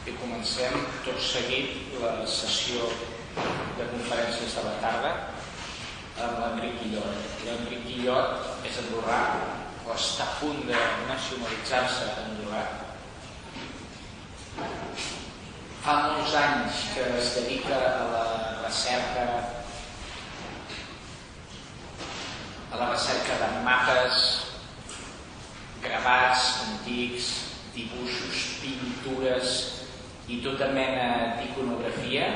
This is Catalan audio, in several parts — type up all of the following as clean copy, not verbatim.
que comencem tot seguit la sessió de conferències de la tarda amb l'Enric Guillot. L'Enric Guillot és andorrà, o està a punt de nacionalitzar-se andorrà. Fa molts anys que es dedica a la recerca de mapes, gravats antics, dibuixos, pintures i tota mena d'iconografia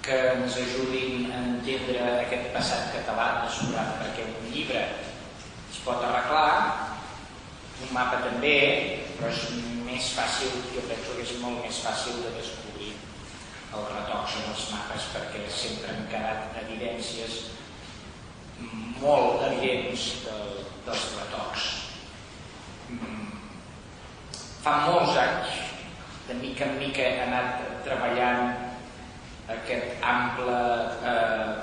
que ens ajudin a entendre aquest passat català descurat, perquè un llibre es pot arreglar, un mapa també, però és més fàcil, jo penso que és molt més fàcil de descobrir els retocs en els mapes, perquè sempre han quedat evidències molt evidents dels retocs. Fa molts anys, de mica en mica, he anat treballant aquest ample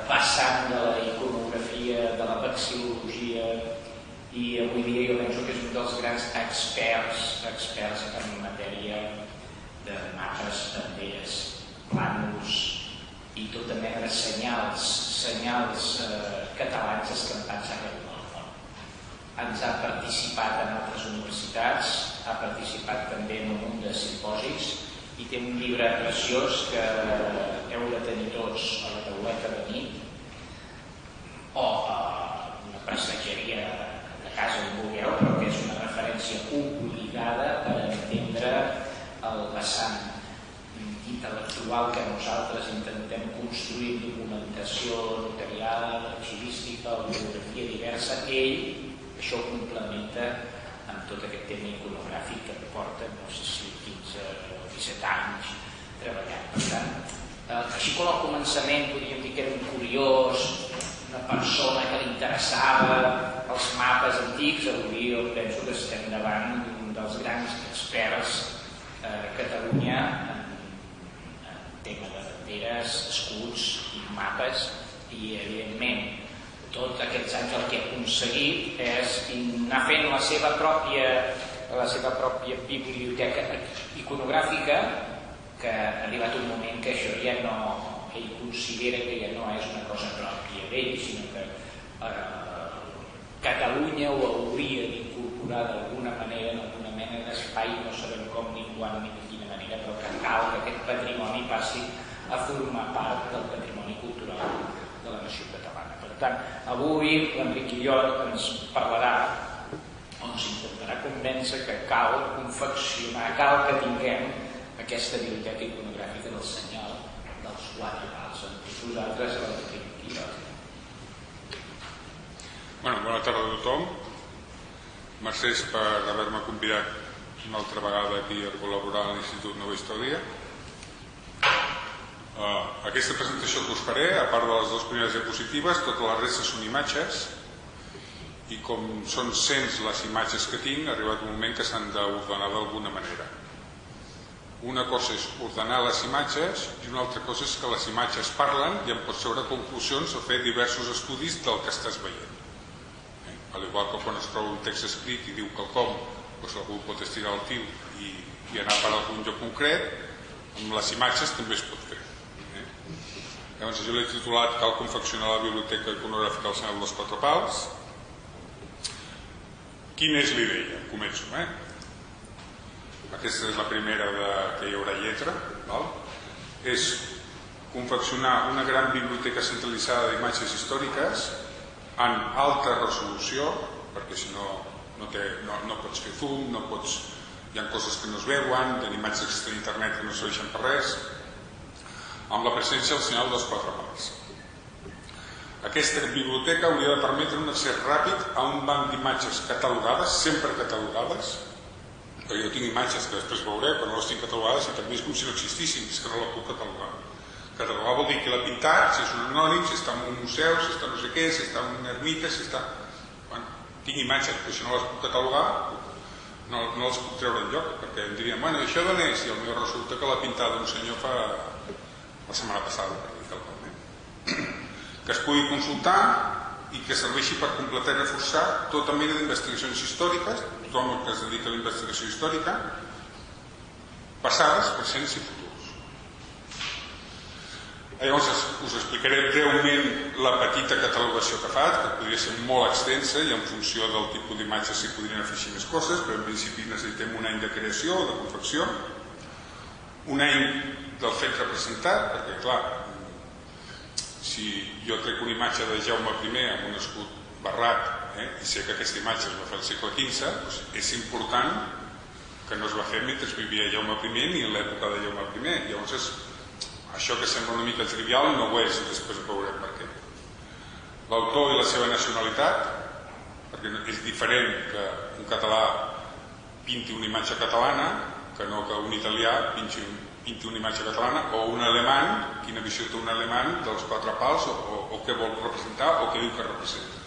vessant de la iconografia, de la vexil·lologia, i avui dia jo penso que és un dels grans experts en matèria de mapes, banderes, plànols i tota mena de senyals catalans escampats arreu del món. Ens ha participat en altres universitats, ha participat també en un munt de simposis i té un llibre preciós que heu de tenir tots a la tauleta de nit o a una prestatgeria de casa on vulgueu, però que és una referència obligada per entendre el vessant intel·lectual que nosaltres intentem construir en documentació notarial, arxivística, bibliografia diversa. Ell això ho complementa amb tot aquest tema iconogràfic que porta, no sé si 15 o 17 anys treballant. Per tant, així com al començament podríem dir que era un curiós, una persona que li interessava els mapes antics, avui jo penso que estem davant d'un dels grans experts a Catalunya en tema de banderes, escuts i mapes, i evidentment tots aquests anys el que ha aconseguit és anar fent la seva pròpia biblioteca iconogràfica, que ha arribat un moment que això ja no, ell considera que ja no és una cosa pròpia d'ell, sinó que Catalunya ho hauria d'incorporar d'alguna manera en alguna mena d'espai, no sabem com ni quan ni de quina manera, però que cal que aquest patrimoni passi a formar part del patrimoni cultural de la nació catalana. Per tant, avui l'Enric Guillot ens parlarà, o ens intentarà convèncer que cal confeccionar, cal que tinguem aquesta biblioteca iconogràfica del senyal dels quatre pals. Amb tots vosaltres, l'Enric Guillot. Bona tarda a tothom. Mercès per haver-me convidat una altra vegada aquí a col·laborar a l'Institut Nova Història. Aquesta presentació que us faré, a part de les dues primeres diapositives, totes les restes són imatges, i com són cents les imatges que tinc, ha arribat un moment que s'han d'ordenar d'alguna manera. Una cosa és ordenar les imatges i una altra cosa és que les imatges parlen i en pots treure conclusions o fer diversos estudis del que estàs veient. Al igual que quan es troba un text escrit i diu quelcom, doncs algú pot estirar el fil i anar per algun lloc concret, amb les imatges també es pot fer. Llavors jo l'he titulat Cal confeccionar la biblioteca iconogràfica del senyal dels quatre pals. Quina és l'idea? Començo. Aquesta és la primera que hi haurà lletra. És confeccionar una gran biblioteca centralitzada d'imatges històriques en alta resolució, perquè si no no pots fer zoom, hi ha coses que no es veuen, hi ha imatges que estan a internet que no serveixen per res, amb la presència del senyal dels quatre pals. Aquesta biblioteca hauria de permetre un accés ràpid a un banc d'imatges catalogades, sempre catalogades, perquè jo tinc imatges que després veuré, però no les tinc catalogades i també és com si no existissin, és que no la puc catalogar. Catalogar vol dir qui l'ha pintat, si és un anònim, si està en un museu, si està no sé què, si està en una ermita, si està... Tinc imatges, però si no les puc catalogar, no les puc treure enlloc, perquè em dirien, bueno, això d'on és? I potser resulta que l'ha pintat un senyor fa la setmana passada, per dir quelcom. Que es pugui consultar i que serveixi per completar i reforçar tota mena d'investigacions històriques, tothom que es dedica a la investigació històrica, passades, presents i futurs. Llavors us explicaré breument la petita catalogació que fa, que podria ser molt extensa i en funció del tipus d'imatges s'hi podrien afegir més coses, però en principi necessitem un any de creació o de confecció, un any del fet representat, perquè clar, si jo trec una imatge de Jaume I amb un escut barrat i sé que aquesta imatge es va fer al segle XV, doncs és important que no es va fer mentre vivia Jaume I ni en l'època de Jaume I. Llavors això que sembla una mica trivial no ho és, després veurem per què. L'autor i la seva nacionalitat, perquè és diferent que un català pinti una imatge catalana que no que un italià pinti una imatge catalana, o un alemany, quina visió té un alemany dels quatre pals, o què vol representar o què diu que representa.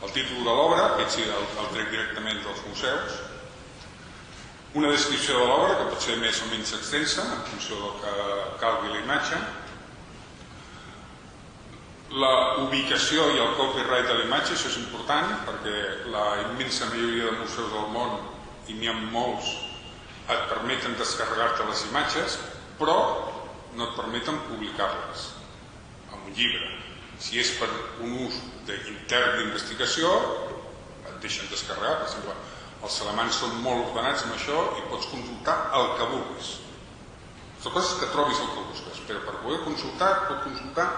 El títol de l'obra, aquest sí el trec directament dels museus, una descripció de l'obra que pot ser més o menys extensa en funció del que calgui la imatge, la ubicació i el copyright de la imatge, això és important perquè la immensa majoria de museus del món, i n'hi ha molts, et permeten descarregar-te les imatges, però no et permeten publicar-les en un llibre. Si és per un ús intern d'investigació, et deixen descarregar. Per exemple, els alemans són molt ordenats amb això i pots consultar el que vulguis. La cosa és que trobis el que busques, però per poder consultar, pots consultar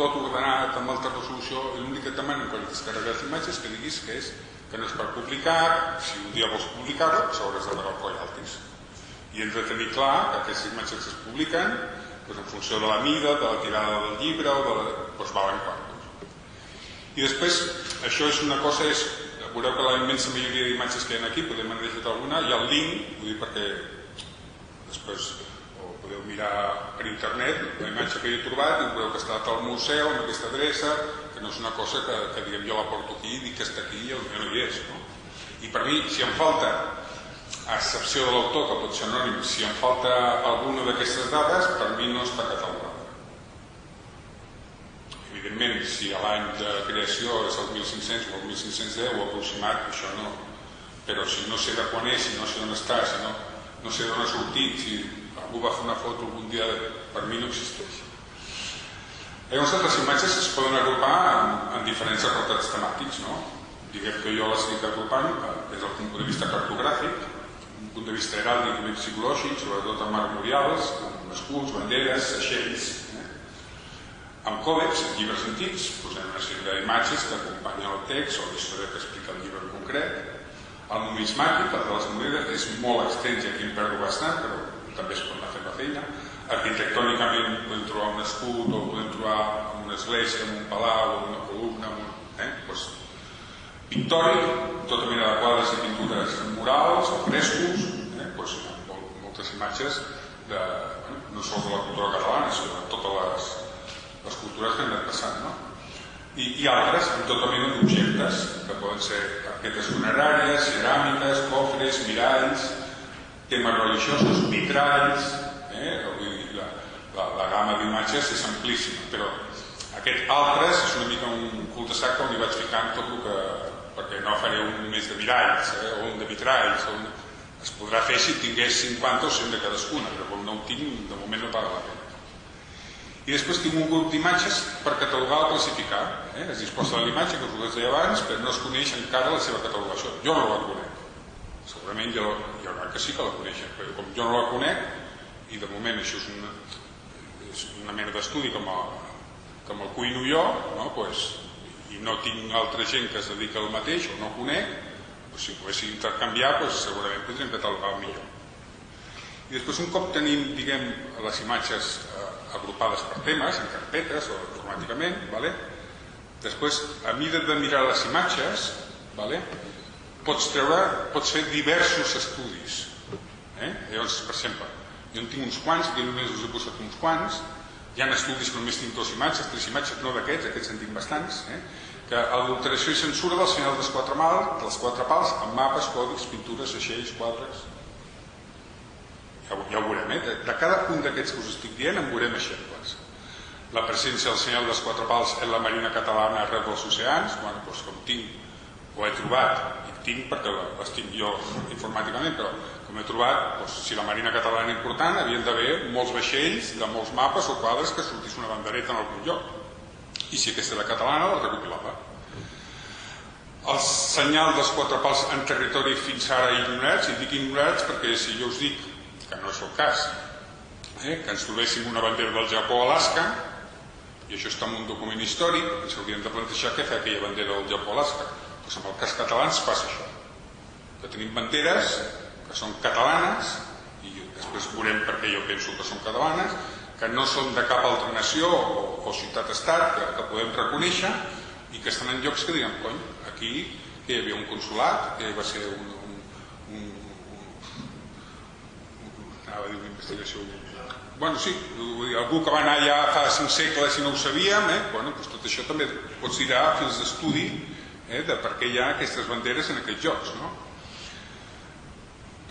tot ordenat, amb alta resolució, i l'únic que et demanen quan descarregues imatges que diguis que no és per publicar, si un dia vols publicar-la, doncs hauràs de pagar royalties. I hem de tenir clar que aquestes imatges que es publiquen, en funció de la mida, de la tirada del llibre, doncs valen quantos. I després, això és una cosa, veureu que la immensa majoria d'imatges que hi ha aquí, podem haver deixat alguna, hi ha el link, ho dic perquè després ho podeu mirar per internet, la imatge que hi he trobat, i veureu que està al museu, amb aquesta adreça, que no és una cosa que diguem jo la porto aquí, dic que està aquí i potser no hi és. I per mi, si em falta, a excepció de l'autor, que pot ser anònim, si em falta alguna d'aquestes dades, per mi no està catalogada. Evidentment, si l'any de creació és el 1500 o el 1510 o aproximat, això no. Però si no sé de quan és, si no sé on està, si no sé d'on ha sortit, si algú va fer una foto algun dia, per mi no existeix. Llavors, les imatges es poden agrupar en diferents apartats temàtics, no? Diguem que jo les estic agrupant des del punt de vista cartogràfic, un punt de vista heràldic i psicològic, sobretot amb memorials, amb escuts, banderes, seixells. Amb còdex, en llibres antics, posem una sèrie d'imatges que acompanyen el text o la història que explica el llibre en concret. El numismàtic, el de les monedes, és molt extens i aquí em perdo bastant, però també es pot anar fent la feina. Arquitectònicament podem trobar un escut o podem trobar una església, un palau o una columna. Pictòric, tota mena de quadres i pintures murals o frescos, moltes imatges no sols de la cultura catalana, sinó de totes les cultures que han anat passant, no? I altres, amb tota mena d'objectes, que poden ser targetes funeràries, ceràmiques, cofres, miralls, temes religiosos, vitralls, la gamma d'imatges és amplíssima, però aquest altres és una mica un cul-de-sac on hi vaig ficant tot el que... perquè no faré un només de miralls o un de vitralls, es podrà fer si tingués 50 o 100 de cadascuna, però com no ho tinc, de moment no paga la pena. I després tinc un grup d'imatges per catalogar o classificar. Es disposa de l'imatge, que us ho deia abans, però no es coneix encara la seva catalogació. Jo no la conec. Segurament hi haurà que sí que la coneixen, però com jo no la conec, i de moment això és una mena d'estudi com el cuino jo, i no tinc altra gent que es dedica al mateix o no conec, si ho poguéssim intercanviar, segurament podríem catalogar millor. I després, un cop tenim, diguem, les imatges agrupades per temes, en carpetes o informàticament, després, a mida de mirar les imatges, pots fer diversos estudis. Llavors, per exemple, jo en tinc uns quants, aquí només us he posat uns quants, hi ha estudis que només tinc 2 imatges, 3 imatges, no d'aquests en tinc bastants, que l'alteració i censura del senyal dels 4 pals amb mapes, còdics, pintures, seixells, quadres. Ja ho veurem, de cada un d'aquests que us estic dient en veurem exemples. La presència del senyal dels 4 pals en la marina catalana arreu dels oceans, com tinc o he trobat, i tinc perquè les tinc jo informàticament, però com he trobat, si la Marina Catalana era important, havien d'haver molts vaixells de molts mapes o quadres que sortís una bandereta en algun lloc. I si aquesta era catalana, la recopilava. El senyal dels 4 pals en territori fins ara ignorats, i dic ignorats perquè si jo us dic, que no és el cas, que ens trobéssim una bandera del Japó a Alaska, i això està en un document històric, ens hauríem de plantejar què fa aquella bandera del Japó a Alaska. Doncs en el cas català ens passa això, que tenim banderes que són catalanes, i després veurem per què jo penso que són catalanes, que no són de cap altra nació o ciutat-estat que podem reconèixer, i que estan en llocs que diuen, cony, aquí que hi havia un consulat, que va ser anava a dir una investigació, bueno, sí, algú que va anar allà fa 5 segles i no ho sabíem, bueno, doncs tot això també pots tirar fins d'estudi de per què hi ha aquestes banderes en aquests llocs, no?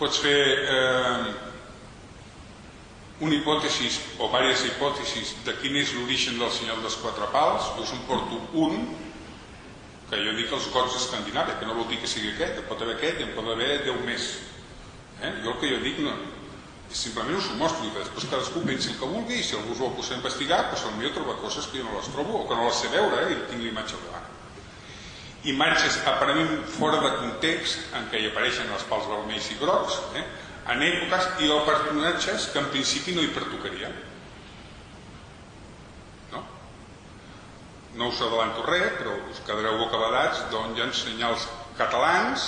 Pots fer una hipòtesi o diverses hipòtesis de quin és l'origen del senyal dels 4 pals. Jo us en porto un que jo dic els gots d'Escandinàvia, que no vol dir que sigui aquest, que pot haver aquest i en pot haver 10 més. Jo el que jo dic no, simplement us ho mostro i després cadascú pensi el que vulgui i si algú us vol posar a investigar, doncs potser troba coses que jo no les trobo o que no les sé veure i tinc l'imatge al davant. Imatges aparentment fora de context en què hi apareixen els pals vermells i grocs, en èpoques i o personatges que en principi no hi pertocarien. No us adelanto res, però us quedareu bocabadats d'on hi ha senyals catalans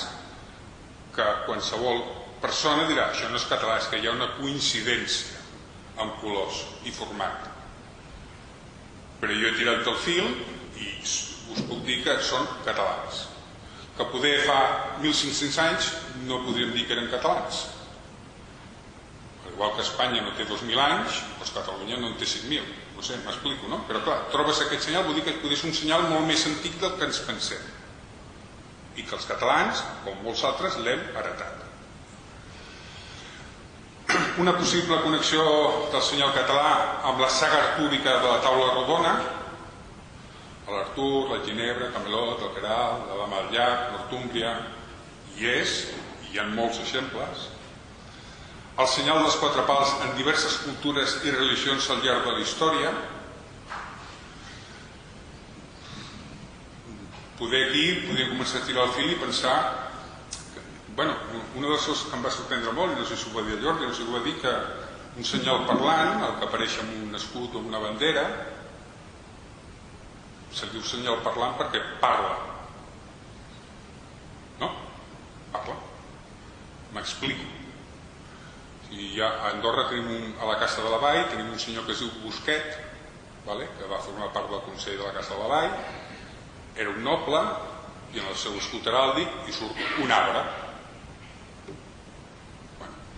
que qualsevol persona dirà això no és català, és que hi ha una coincidència amb colors i format. Però jo he tirat del fil i us puc dir que són catalans. Que poder fa 1.500 anys no podríem dir que eren catalans. Igual que Espanya no té 2.000 anys, doncs Catalunya no en té 5.000. No sé, m'explico, no? Però clar, trobes aquest senyal, vol dir que podria ser un senyal molt més antic del que ens pensem. I que els catalans, com molts altres, l'hem heretat. Una possible connexió del senyal català amb la saga artúrica de la taula rodona, l'Artur, la Ginebra, Camelot, el Caral, la Dama del Llac, Nortúmbria, hi ha molts exemples. El senyal dels 4 pals en diverses cultures i religions al llarg de la història. Aquí podríem començar a tirar el fil i pensar una de les coses que em va sorprendre molt, i no sé si ho va dir el Jordi, no sé si ho va dir, que un senyal parlant, el que apareix amb un escut o una bandera, se diu senyal parlant perquè parla. No? Parla. M'explico. A Andorra tenim a la Casa de la Vall tenim un senyor que es diu Busquet, que va formar part del Consell de la Casa de la Vall, era un noble i en el seu escut heràldic hi surt un arbre.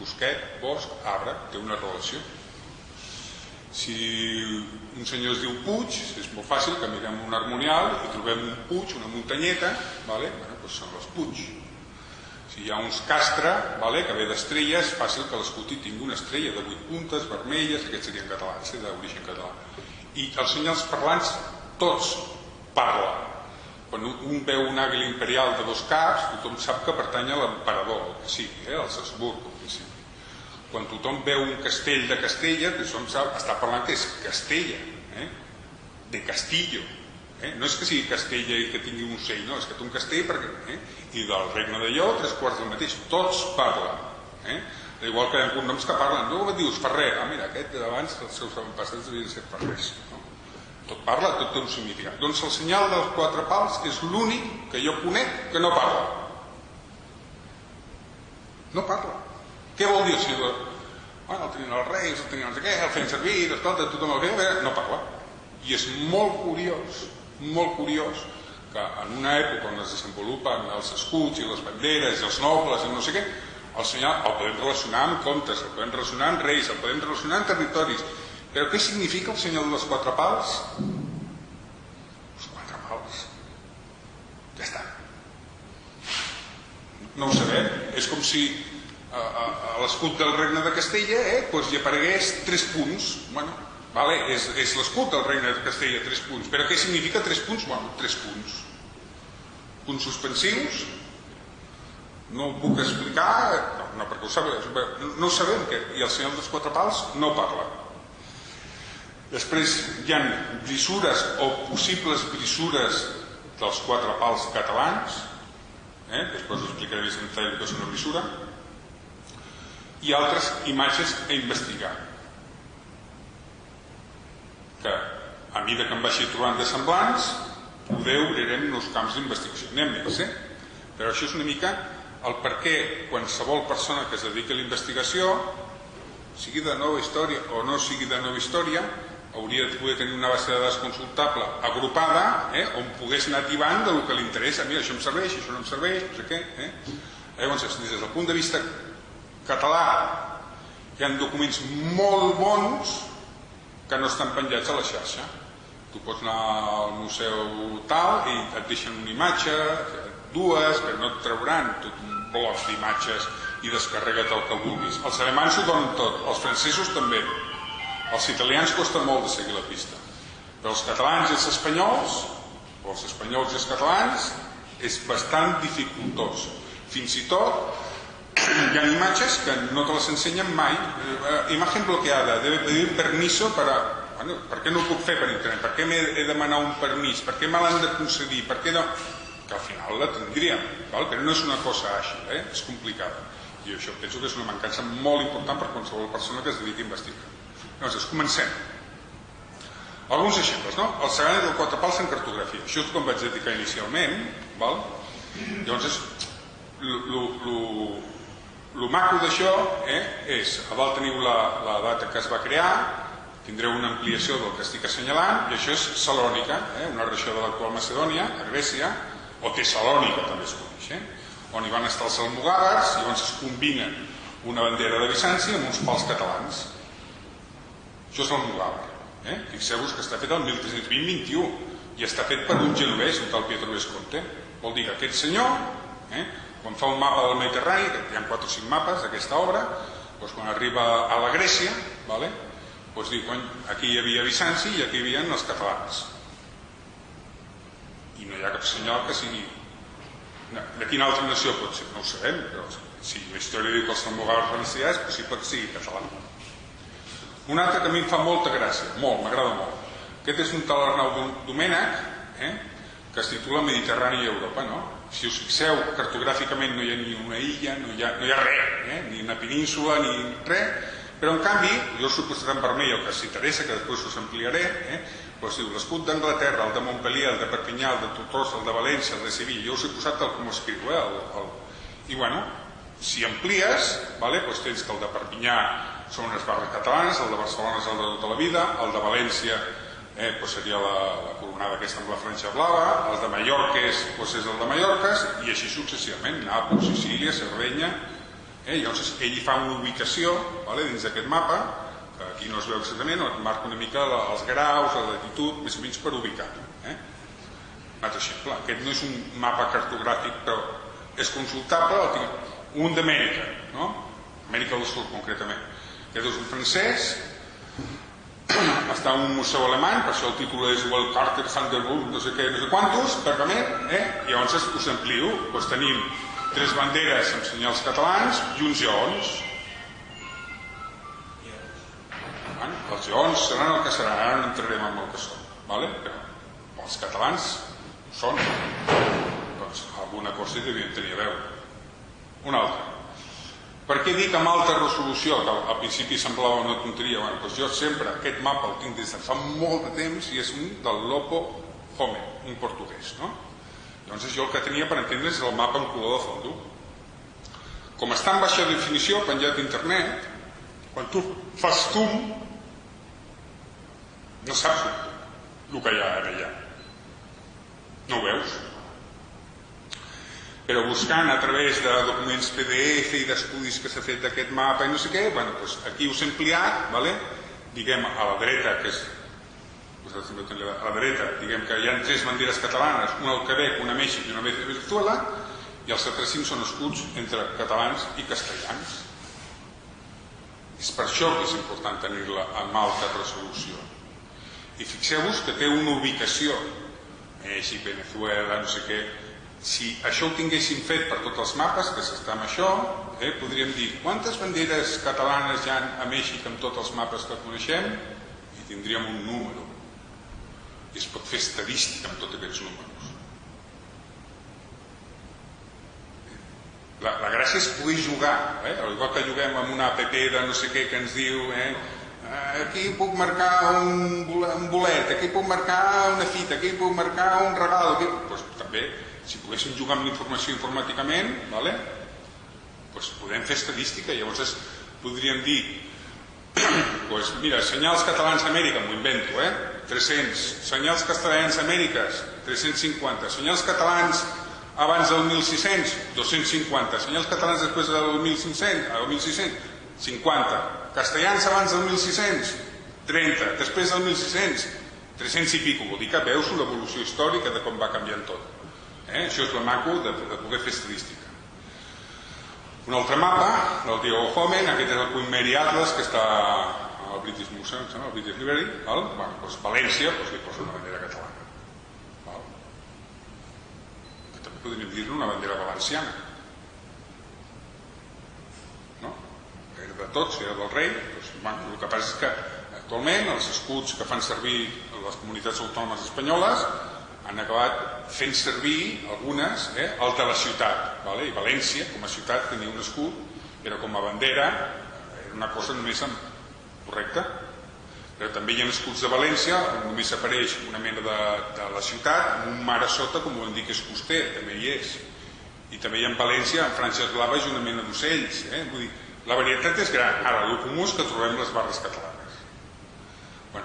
Busquet, bosc, arbre, té una relació. Si un senyor es diu Puig, és molt fàcil que mirem un harmonial i trobem un Puig, una muntanyeta, doncs són les Puig. Si hi ha uns Castre, que ve d'estrella, és fàcil que l'escut hi tingui una estrella de 8 puntes, vermelles, aquests serien catalans, d'origen català. I els senyals parlants, tots parlen. Quan un veu un àguila imperial de 2 caps, tothom sap que pertany a l'emperador, que sigui, als Habsburg, al principi. Quan tothom veu un castell de Castella, tothom sap, està parlant que és Castella, de Castillo. No és que sigui Castella i que tingui un ocell, no, és que té un castell perquè... I del Regne de Lleó, 3/4 del mateix, tots parlen. Igual que hi ha cognoms que parlen, no et dius Ferrer, mira, aquest d'abans, els seus avantpassats devien ser Ferrers. Tot parla, tot té un significat. Doncs el senyal dels 4 pals és l'únic que jo conec que no parla. No parla. Què vol dir el senyor? El tenien els reis, el tenien els què, el feien servir, tothom el feia, no parla. I és molt curiós que en una època on es desenvolupen els escuts i les banderes i els nobles i no sé què, el senyal el podem relacionar amb contes, el podem relacionar amb reis, el podem relacionar amb territoris. Però què significa el senyal dels 4 pals? Els 4 pals. Ja està. No ho sabem. És com si a l'escut del Regne de Castella hi aparegués 3 punts. És l'escut del Regne de Castella, 3 punts. Però què significa 3 punts? 3 punts. Punts suspensius, No ho puc explicar, no perquè ho sabem, no ho sabem, i el senyor dels quatre pals no parla. Després hi ha brissures o possibles brissures dels quatre pals catalans, després us explicaré més en detall que és una brissura, i altres imatges a investigar, que a mesura que em vagi trobant de semblants podeu obrirem els camps d'investigació. Anem més, però això és una mica el per què qualsevol persona que es dediqui a la investigació, sigui de nova història o no sigui de nova història, hauria de poder tenir una base de dades consultable agrupada, on pogués anar tibant del que li interessa. Mira, això em serveix, això no em serveix, no sé què. Llavors, des del punt de vista català, hi ha documents molt bons que no estan penjats a la xarxa. Tu pots anar al museu tal i et deixen una imatge, dues, però no et trauran tot un bloc d'imatges i descarrega't el que vulguis. Els alemans ho donen tot, els francesos també. Els italians costa molt de seguir la pista, però els catalans i els espanyols, o els espanyols i els catalans, és bastant dificultós. Fins i tot hi ha imatges que no te les ensenyen mai. Imagen bloqueada, debe pedir permiso para... Bueno, per què no ho puc fer per internet? Per què m'he de demanar un permís? Per què me l'han de concedir? Per què no? Que al final la tindríem, però no és una cosa àgil, és complicada. I això penso que és una mancança molt important per qualsevol persona que es dediqui a investigar. Llavors, comencem. Alguns exemples, no? El sagrat del quatre pals en cartografia. Això és com vaig dedicar inicialment, val? Llavors, el maco d'això és, a dalt teniu la data que es va crear, tindreu una ampliació del que estic assenyalant, i això és Salònica, una regió de l'actual Macedònia, a Grècia, o Tessalònica també es coneix, on hi van estar els almogàvers, i llavors es combinen una bandera de Bizanci amb uns pals catalans. Això és l'almogàver. Fixeu-vos que està fet el 1320-21 i està fet per un genovès, un tal Pietro Visconti. Vol dir que aquest senyor, quan fa un mapa del Mediterrani, que hi ha 4 o 5 mapes d'aquesta obra, quan arriba a la Grècia, diu, aquí hi havia Bizanci i aquí hi havia els catalans. I no hi ha cap senyal que sigui... De quina altra nació pot ser? No ho sabem, però si la història diu que els almogàvers venecià és possible que sigui català. Un altre que a mi em fa molta gràcia, m'agrada molt. Aquest és un tal Arnau Domènech, que es titula Mediterrani i Europa, no? Si us fixeu, cartogràficament no hi ha ni una illa, no hi ha res, ni una península, ni res, però en canvi, jo us ho posaré en vermell, el que us interessa, que després us ampliaré, diu l'escut d'Anglaterra, el de Montpellier, el de Perpinyà, el de Tortosa, el de València, el de Sevilla, jo us he posat tal com ho escriu, i bueno, si amplies, tens que el de Perpinyà són unes barres catalanes, el de Barcelona és el de tota la vida, el de València seria la coronada aquesta amb la franja blava, el de Mallorca és el de Mallorca, i així successivament, Nàpols, Sicília, Sardenya. Llavors ell hi fa una ubicació dins d'aquest mapa, que aquí no es veu exactament, et marca una mica els graus, la latitud, més o menys per ubicar-ho. Un altre exemple, aquest no és un mapa cartogràfic, però és consultable, un d'Amèrica, Amèrica del Sud concretament. Aquest és un francès, està en un museu alemany, per això el títol és Well Carter, Handelburg, no sé què, no sé quantos, pergament, i llavors us amplio, tenim 3 banderes amb senyals catalans i uns lleons. Els lleons seran el que seran, ara no entrarem en el que són, però els catalans ho són, doncs alguna cosa hi devien tenir a veure. Un altre. Per què dic amb alta resolució? Que al principi semblava una tonteria. Jo sempre aquest mapa el tinc des de fa molt de temps i és un del Lopo Home, un portuguès, Llavors jo el que tenia per entendre és el mapa en color de fondo. Com està en baixa definició, penjat d'internet, quan tu fas zoom, no saps el que hi ha ara allà. No ho veus. Però buscant a través de documents PDF i d'estudis que s'ha fet d'aquest mapa i no sé què, aquí us he ampliat, diguem a la dreta, que és a la dreta, diguem que hi ha 3 banderes catalanes, una al Quebec, una a Mèxic i una a Venezuela, i els altres 5 són escuts entre catalans i castellans. És per això que és important tenir-la amb alta resolució. I fixeu-vos que té una ubicació, Mèxic, Venezuela, no sé què, Si això ho tinguéssim fet per tots els mapes, que s'està amb això, podríem dir quantes banderes catalanes hi ha a Mèxic amb tots els mapes que coneixem i tindríem un número. I es pot fer estadística amb tots aquests números. La gràcia és poder jugar, igual que juguem amb una app de no sé què que ens diu aquí puc marcar un bolet, aquí puc marcar una fita, aquí puc marcar un regal, doncs també, si poguéssim jugar amb la informació informàticament, doncs podem fer estadística. Llavors podríem dir, mira, senyals catalans a Amèrica, m'ho invento, 300, senyals castellans a Amèriques, 350, senyals catalans abans del 1600, 250, senyals catalans després del 1600, 50, castellans abans del 1600, 30, després del 1600, 300 i pico. Vol dir que veus l'evolució històrica de com va canviant tot. Això és el maco de poder fer estadística. Un altre mapa, el Diego Homen, aquest és el Queen Mary Atlas, que està al British Museum, al British Library. València, li posa una bandera catalana. També podríem dir-ne una bandera valenciana. De tots, era del rei. El que passa és que actualment els escuts que fan servir les comunitats autònomes espanyoles han acabat fent servir algunes el de la ciutat, i València com a ciutat tenia un escut, però com a bandera era una cosa només correcta. Però també hi ha escuts de València on només apareix una mena de la ciutat amb un mar a sota, com ho dic, és coster, també hi és. I també hi ha en València, en franges blaves, una mena d'ocells. Vull dir, la varietat és gran. Ara, el comú és que trobem les barres catalanes.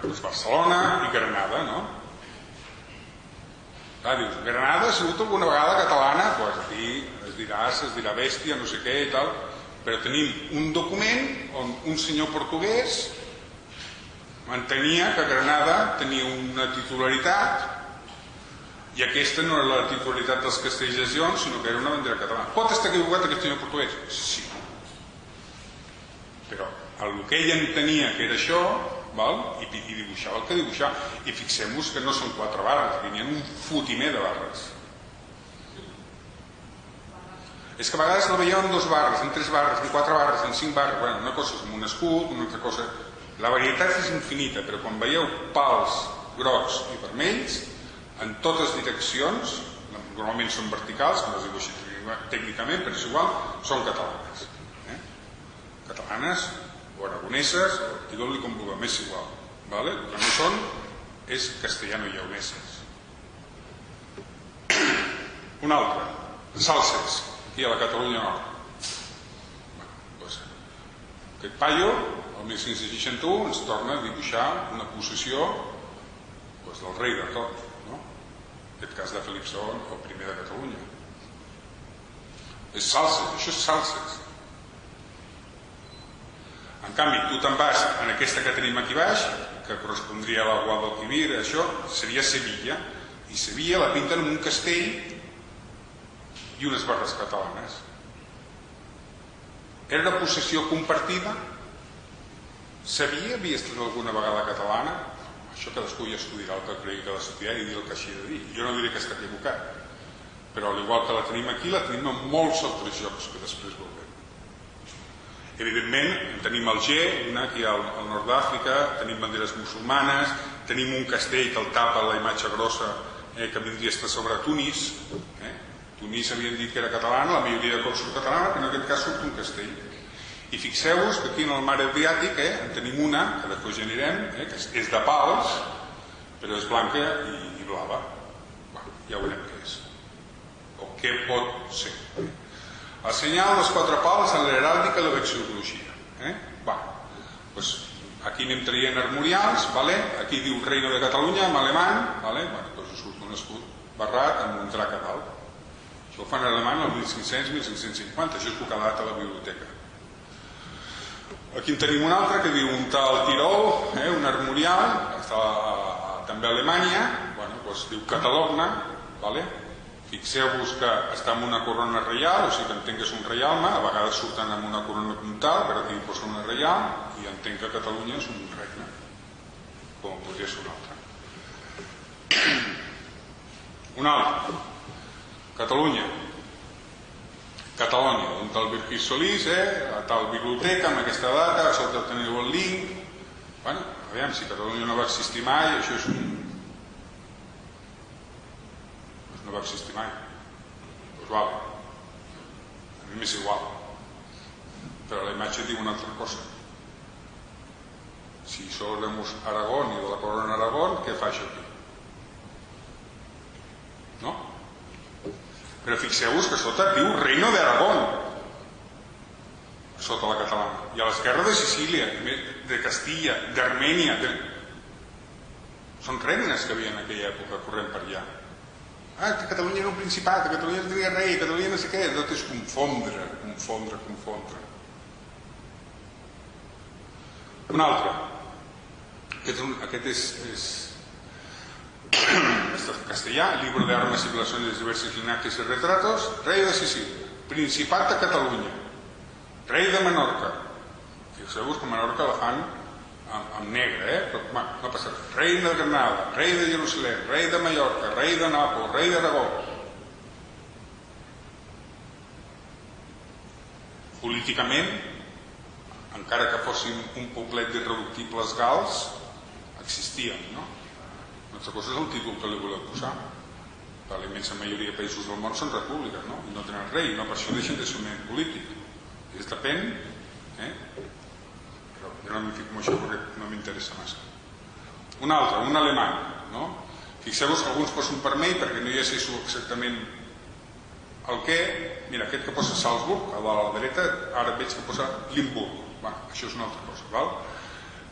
Doncs Barcelona i Granada, no? Dius, Granada ha sigut alguna vegada catalana? Doncs aquí es dirà bèstia, no sé què i tal, però tenim un document on un senyor portuguès mantenia que Granada tenia una titularitat i aquesta no era la titularitat dels castells i Lleons, sinó que era una bandera catalana. Pot estar equivocat aquest senyor portuguès? Sí. Però el que ell entenia que era això, i dibuixava el que dibuixava. I fixem-vos que no són 4 barres, venien un fotimer de barres. És que a vegades la veiem en 2 barres, en 3 barres, en 4 barres, en 5 barres. Una cosa és amb un escut, una altra cosa... La varietat és infinita, però quan veieu pals grocs i vermells, en totes direccions, normalment són verticals, com es diu així tècnicament, però és igual, són catalanes. Catalanes o aragoneses, o digueu-li com vulguem, és igual. El que no són és castellano-lleoneses. Un altre, Salses, aquí a la Catalunya Nord. Aquest paio, el 1561, ens torna a dibuixar una possessió del rei de tot, en aquest cas de Felip II, el primer de Catalunya. És Salses, això és Salses. En canvi, tu te'n vas en aquesta que tenim aquí baix, que correspondria a la Guadalquivir, això seria Sevilla, i Sevilla la pinten amb un castell i unes barres catalanes. Era una possessió compartida? S'havia vist alguna vegada catalana? Això cadascú ja estudiarà el que cregui que ha d'estudiar i dir el que hagi de dir. Jo no diré que està equivocat, però al igual que la tenim aquí, la tenim en molts altres llocs que després veurem. Evidentment, tenim Alger, aquí al nord d'Àfrica, tenim banderes musulmanes, tenim un castell que el tapa la imatge grossa que vindria a estar sobre Tunis. Tunis havien dit que era catalana, la majoria de cops surt catalana, però en aquest cas surt un castell. I fixeu-vos que aquí en el mar Adriàtic en tenim una, que després ja anirem, que és de pals, però és blanca i blava. Ja veurem què és. O què pot ser. El senyal dels 4 pals en l'heràldica i la vexil·lologia. Aquí anem traient armorials, aquí diu Reino de Catalunya en alemany, doncs surt un escut barrat amb un drac a dalt. Això ho fan en alemany el 1500-1550, això és el que ha dat a la biblioteca. Aquí en tenim un altre que diu un tal Tirol, un armorial, està també a Alemanya, diu Catalogna, fixeu-vos que està amb una corona reial, o sigui que entenc que és un reialme, a vegades surten amb una corona comtal, però aquí posa una reial, i entenc que Catalunya és un regne, com podria ser un altre. Un altre, Catalunya, un tal Virgil Solís, a tal biblioteca, amb aquesta data, a sota teniu el link. Bueno, aviam, si Catalunya no va existir mai, això és un... no va existir mai. Doncs vale. A mi m'és igual. Però la imatge diu una altra cosa. Si somos Aragón i de la corona Aragón, què fa això aquí? No? Però fixeu-vos que sota diu Reino de Aragón, sota la catalana, i a l'esquerra de Sicília, de Castilla, d'Armènia, són regnes que havia en aquella època corrent per allà. Que Catalunya era un principat, que Catalunya tenia rei, que Catalunya no sé què, tot és confondre. Un altre, aquest és castellà, libro de armas y blasones de diversos linajes y retratos, rei de Sicília, principat de Catalunya, rei de Menorca. Fixeu-vos que Menorca la fan amb negre, però no passa res. Rei de Granada, rei de Jerusalem, rei de Mallorca, rei de Nàpols, rei d'Aragó. Políticament, encara que fossin un poblet d'irreductibles gals, existien, no? Una altra cosa és el títol que li voleu posar. La immensa majoria de països del món són repúbliques, no? I no tenen rei, no per això deixen de ser un ment polític. I depèn, però jo no m'hi fico amb això perquè no m'interessa massa. Un altre, un alemany, no? Fixeu-vos que alguns posen per mail perquè no hi sé exactament el què. Mira, aquest que posa Salzburg, a la dreta, ara veig que posa Limburg. Això és una altra cosa, val?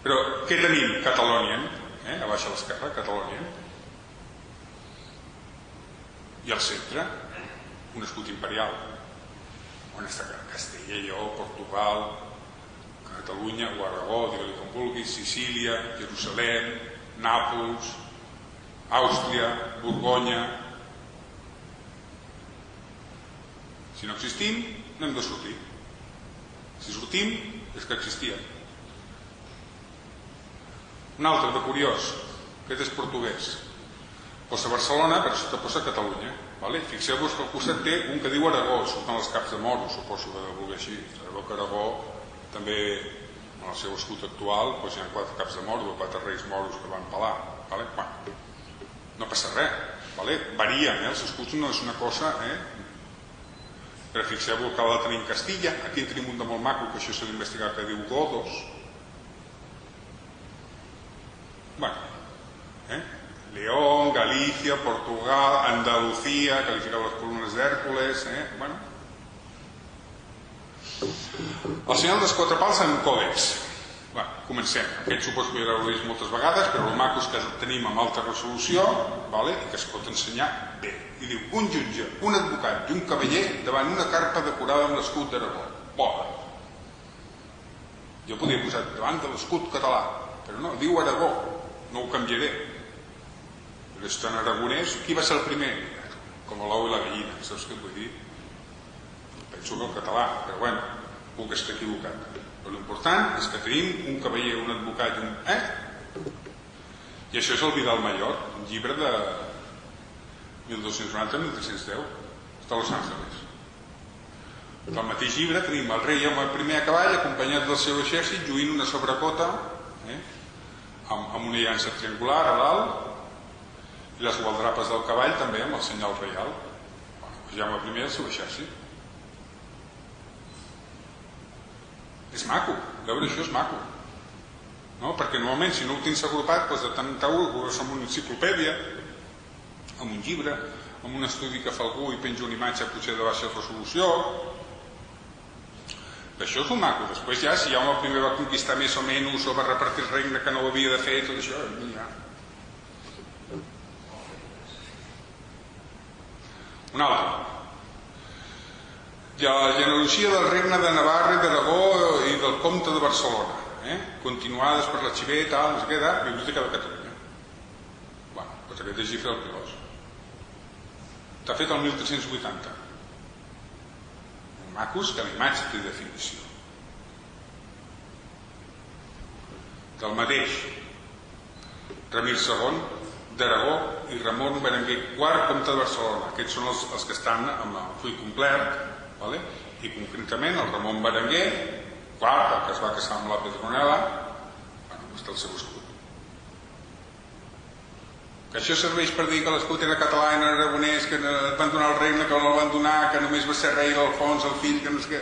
Però què tenim? Catalònia, a baix a l'esquerra, Catalònia. I al centre, un escut imperial. On està Castella, Lleó, Portugal, Catalunya o Aragó, digue-li com vulguis, Sicília, Jerusalem, Nàpols, Àustria, Borgonya. Si no existim, no hem de sortir. Si sortim, és que existíem. Un altre de curiós, aquest és portuguès. Posa Barcelona, però sota posa Catalunya. Fixeu-vos que al costat té un que diu Aragó, surten els caps de moro, suposo que deu voler així. Sabeu que Aragó també, en el seu escut actual, hi ha 4 caps de moro, 4 reis moros que van pelar. No passa res, varien, els escuts no és una cosa, però fixeu-vos que la tenim Castilla, aquí en tenim un de molt maco, que això s'ha d'investigar, que diu Godos. León, Galicia, Portugal, Andalucía, calificado les columnes d'Hèrcules, El senyal dels 4 pals en còdex. Comencem. Aquest suposo que ja l'heu vist moltes vegades, però el maco és que el tenim amb alta resolució i que es pot ensenyar bé. I diu, un jutge, un advocat i un cavaller davant una carpa decorada amb l'escut d'Aragó. Pobre. Jo podria posar davant de l'escut català, però no, diu Aragó. No ho canviaré. Però és tan aragonès. Qui va ser el primer? Com l'ou i la gallina, saps què vull dir? Penso que el català, però bueno, puc estar equivocat. Però l'important és que tenim un cavaller, un advocat i un... I això és el Vidal Mayor, un llibre de 1290-1310. Està a Los Angeles. Del mateix llibre tenim el rei amb el primer a cavall acompanyat del seu exèrcit lluint una sobrecota amb una llança triangular a dalt i les gualdrapes del cavall també amb el senyal reial. Jaume I el seu exèrcit. És maco, veure això és maco, perquè normalment si no ho tens agrupat de tant en tant ho veus amb una enciclopèdia, amb un llibre, amb un estudi que fa algú i penja una imatge potser de baixa resolució. Això és un maco. Després ja, si Jaume I va conquistar més o menys o va repartir el regne que no ho havia de fer, tot això ja... Un altre. La genealogia del regne de Navarra i d'Aragó i del comte de Barcelona, continuades per l'arxiver, tal, no sé què, Biblioteca de Catalunya. Doncs aquest és Gifre del Pilós. Està fet el 1380. Macos que la imatge té definició. Del mateix Ramir II, d'Aragó i Ramon Berenguer, quart comte de Barcelona. Aquests són els que estan amb el full complet, i concretament el Ramon Berenguer, quart, el que es va casar amb la Petronela, està el seu escut. Que això serveix per dir que l'escut era català i no era aragonès, que et van donar el regne, que no el van donar, que només va ser rei l'Alfons, el fill, que no sé què...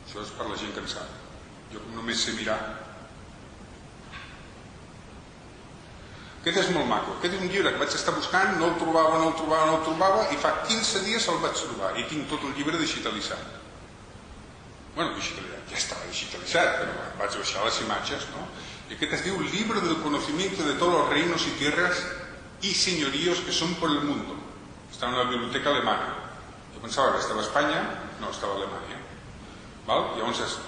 Això és per la gent que en sap. Jo només sé mirar. Aquest és molt maco. Aquest és un llibre que vaig estar buscant, no el trobava, i fa 15 dies el vaig trobar. I tinc tot el llibre digitalitzat. Bueno, digitalitzat, ja estava digitalitzat, però vaig baixar les imatges, no? Y aquest es diu Libro del conocimiento de todos los reinos y tierras y señoríos que son por el mundo. Està en una biblioteca alemana. Jo pensava que estava a Espanya, no, estava a Alemanya. Llavors,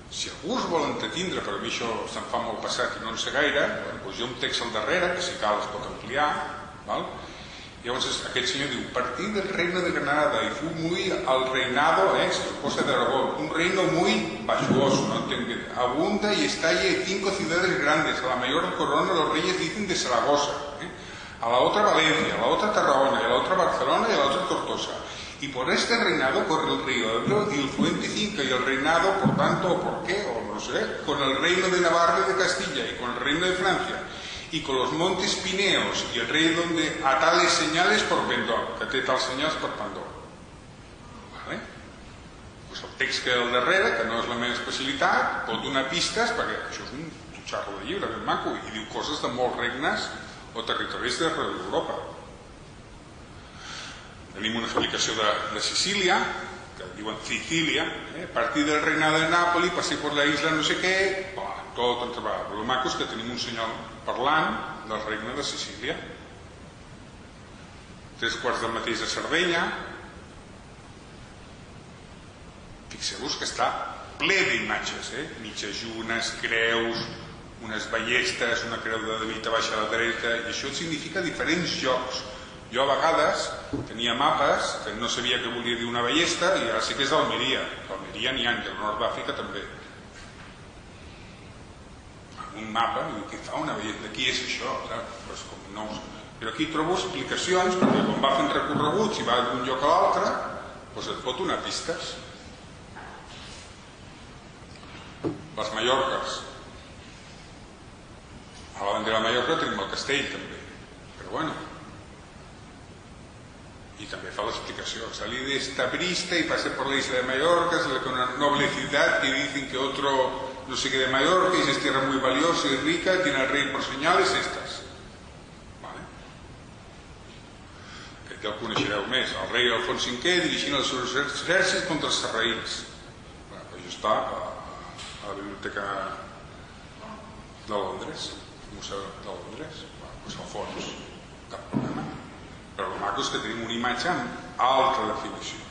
si algú es vol entretindre, però a mi això se'm fa molt passat i no en sé gaire, doncs hi ha un text al darrere, que si cal es pot ampliar. Llavors aquest senyor diu: partí del reino de Granada y fue muy al reinado, se posa de Aragón, un reino muy vachuoso, no tengo idea, abunda y estalle 5 ciudades grandes, a la mayor corona los reyes dicen de Zaragoza, a la otra Valencia, a la otra Tarragona, y a la otra Barcelona y a la otra Tortosa. Y por este reinado corre el río Ebro y el Fuente Cinca, y el reinado, por tanto, o por qué, o no sé, con el reino de Navarra y de Castilla, y con el reino de Francia, y con los montes Pineos, y el rey donde a tales señales por Vendôme, que té tals senyals per Vendôme. Pues el text que al darrere, que no és la meva especialitat, pot donar pistes, perquè això és un xarro de llibre ben maco, i diu coses de molts regnes o territoris d'Europa. Tenim una explicació de Sicília, que diuen Sicília, a partir del reinado de Nápoli, pasé por la isla no sé què, tot entrebat. Però el maco és que tenim un senyor parlant del regne de Sicília. 3/4 del mateix de Sardenya. Fixeu-vos que està ple d'imatges, mitjajunes, creus, unes ballestes, una creu de David a baixa a la dreta, i això significa diferents llocs. Jo a vegades tenia mapes que no sabia què volia dir una ballesta, i ara sí que és d'Almeria. D'Almeria n'hi ha, i al nord d'Àfrica també. Un mapa, i què fa una bellesa? Aquí és això, saps? No, però aquí trobo explicacions, perquè quan va fent recorreguts i va d'un lloc a l'altre, doncs et pot donar pistes. Les Mallorques. A la bandera de Mallorca tenim el castell, també. Però bueno. Y también fa l'explicació. Salí de esta brista y pasé por la isla de Mallorca, con una noble ciudad que dicen que otro no sé qué de Mallorca, y es tierra muy valiosa y rica, tiene al rey por señales estas. Ja el coneixereu més. El rei Alfons V dirigint els seus exèrcits contra els sarraïns. Això està a la biblioteca de Londres, al Museu de Londres. Doncs Alfons, cap problema. Però el maco és que tenim una imatge amb alta definició.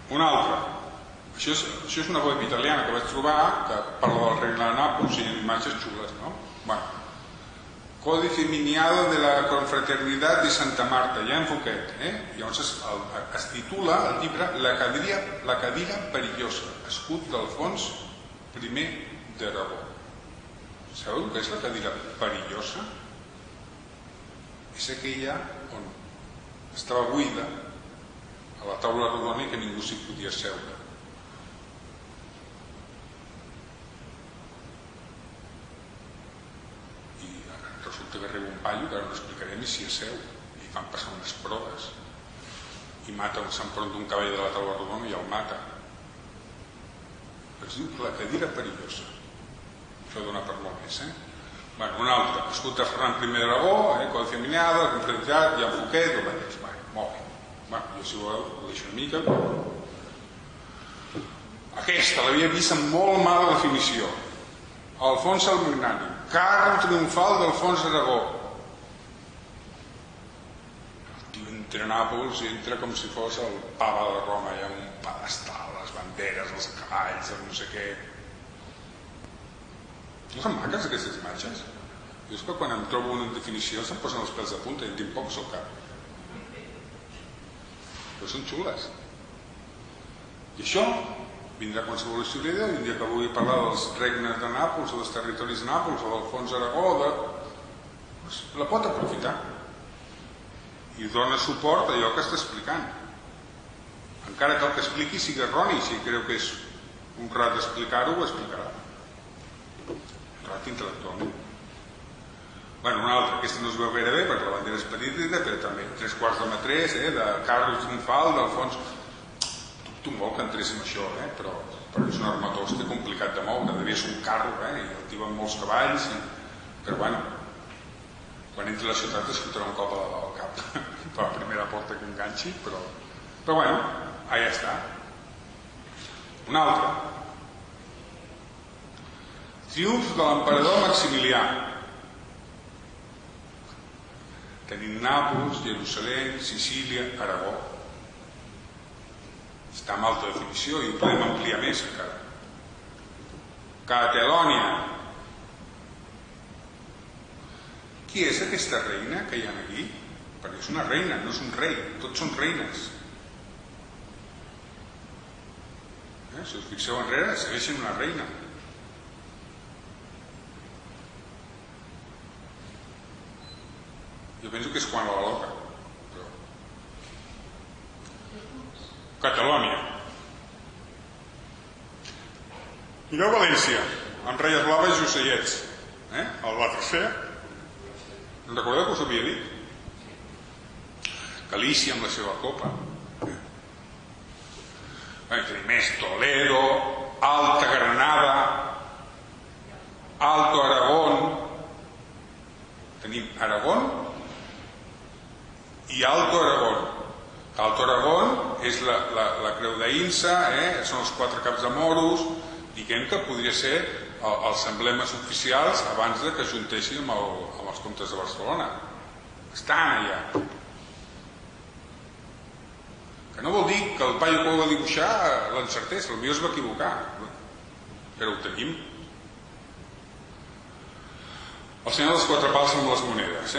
Una altra. Això és una web italiana que vaig trobar, que parla del regne de Nàpols i imatges xules, no? Bueno, Códice Miniado de la Confraternidad de Santa Marta, ja en Fouquet. Llavors es titula el llibre La cadira perillosa, escut d'Alfons I d'Aragó. Sabeu què és la cadira perillosa? És aquella on estava buida a la taula rodona i que ningú s'hi podia seure. I resulta que arriba un paio que ara no explicaré ni si asseu, i fan passar unes proves i s'emprunta un cavall de la taula rodona i el mata. Es diu la cadira perillosa. Això dona per molt més, Bueno, un altre, escut de Ferran I d'Aragó, Códice Miniado, la Confraternidad, Jan Fouquet, el mateix. Molt bé. Jo, si voleu, ho deixo una mica. Aquesta l'havia vist amb molt mala definició. Alfons el Magnànim, carro triomfal d'Alfons d'Aragó. El tio entra a Nàpols i entra com si fos el papa de Roma, hi ha un pedestal, les banderes, els cavalls, el no sé què. No són maques aquestes imatges? Jo és que quan em trobo una definició se'm posen els pèls de punta i en tinc pocs al cap. Però són xules. I això vindrà qualsevol historiador i un dia que vulgui parlar dels regnes de Nàpols o dels territoris de Nàpols o d'Alfons Aragó, la pot aprofitar i dona suport a allò que està explicant, encara que el que expliqui sigui erroni. Si creu que és honrat explicar-ho, ho explicarà honrat intel·lectualment. Bueno, una altra, aquesta no es veu gaire bé perquè la bandera és petita, però també 3/4 de Carlos Triunfal, d'Alfons. Dubto molt que entrés en això, però és un armatoste complicat de moure, devia ser un carro, i el tio amb molts cavalls, però bueno, quan entri a la ciutat es fotrà un cop al cap per la primera porta que enganxi, però bueno, allà està. Una altra, triomf de l'emperador Maximilià. Tenim Nàpols, Jerusalem, Sicília, Aragó. Està en alta definició i ho podem ampliar més encara. Catalònia. Qui és aquesta reina que hi ha aquí? Perquè és una reina, no és un rei, tots són reines. Si us fixeu enrere, segueixen una reina. Jo penso que és Juan la Loca. Catalònia. Mireu València, amb reies blaves i ocellets. El va tercer. En recordeu que us havia dit? Galícia amb la seva copa. Tenim més Toledo, Alta Granada, Alto Aragón. Tenim Aragón i Alto Aragón. Alto Aragón és la creu d'Aïnsa, són els 4 caps de moros, diguem que podria ser els emblemes oficials abans que es juntessin amb els comtes de Barcelona. Estan allà. Que no vol dir que el paio que ho va dibuixar l'encertés, potser es va equivocar, però ho tenim. El senyor dels 4 pals amb les monedes.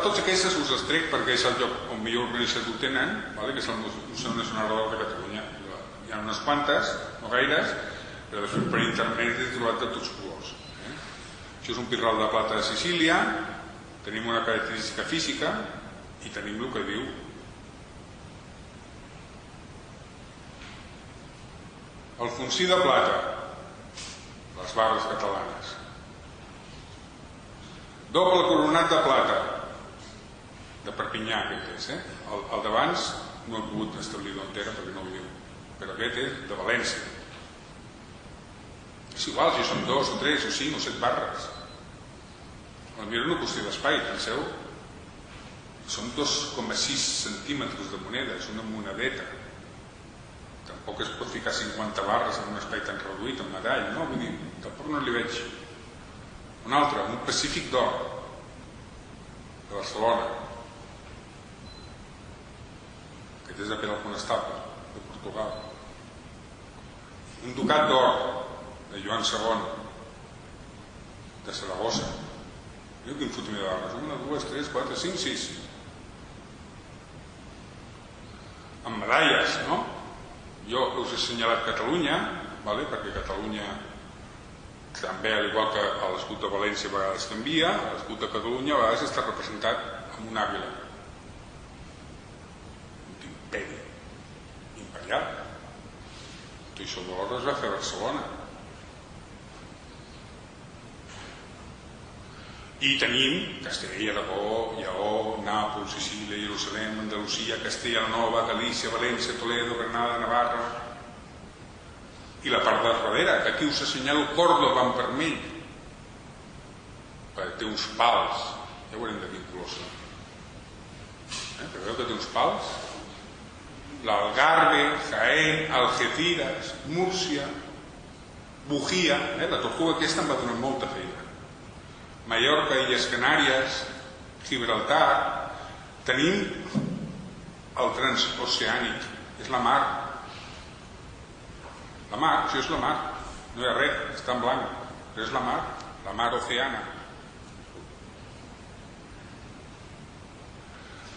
Tots aquests us els trec perquè és el lloc on millor organitzat ho tenen, que és el Museu Nacional de Catalunya. Hi ha unes quantes, no gaires, però després per internet he trobat de tots colors. Això és un pirral de plata de Sicília, tenim una característica física i tenim el que diu. Alfonsí de plata, les barres catalanes. Doble coronat de plata, de Perpinyà aquest és, el d'abans no he pogut establir d'on era perquè no ho diu, però aquest és de València. És igual si són 2 o 3 o 5 o 7 barres. Potser no qüestió d'espai, penseu. Són 2,6 centímetres de moneda, és una monedeta. Tampoc es pot ficar 50 barres en un espai tan reduït, en metall, no? Vull dir, tampoc no li veig. Un altre, un Pacífic d'or, de Barcelona. Aquest és de Pere el Conestable, de Portugal. Un Ducat d'or, de Joan II, de Saragossa. Veieu quin fotiment de barres? 1, 2, 3, 4, 5, 6. Amb medalles, no? Jo us he assenyalat Catalunya, perquè Catalunya també, al igual que l'escut de València a vegades canvia, l'escut de Catalunya a vegades està representat amb un àguila. Un imperi imperial. Això de l'or es va fer a Barcelona. I tenim Castella i Aragó, Lleó, Nàpols, Sicília, Jerusalem, Andalusia, Castella Nova, Galícia, València, Toledo, Granada, Navarra. I la part de darrere, que aquí us assenyalo Còrdova en vermell, perquè té uns pals, ja veurem de quin color són. Però veieu que té uns pals? L'Algarve, Jaén, Algeciras, Múrcia, Bujía, la tortuga aquesta em va donar molta feina. Mallorca, Illes Canàries, Gibraltar. Tenim el transoceànic, és la mar. La mar, això és la mar, no hi ha res, està en blanc, però és la mar oceana.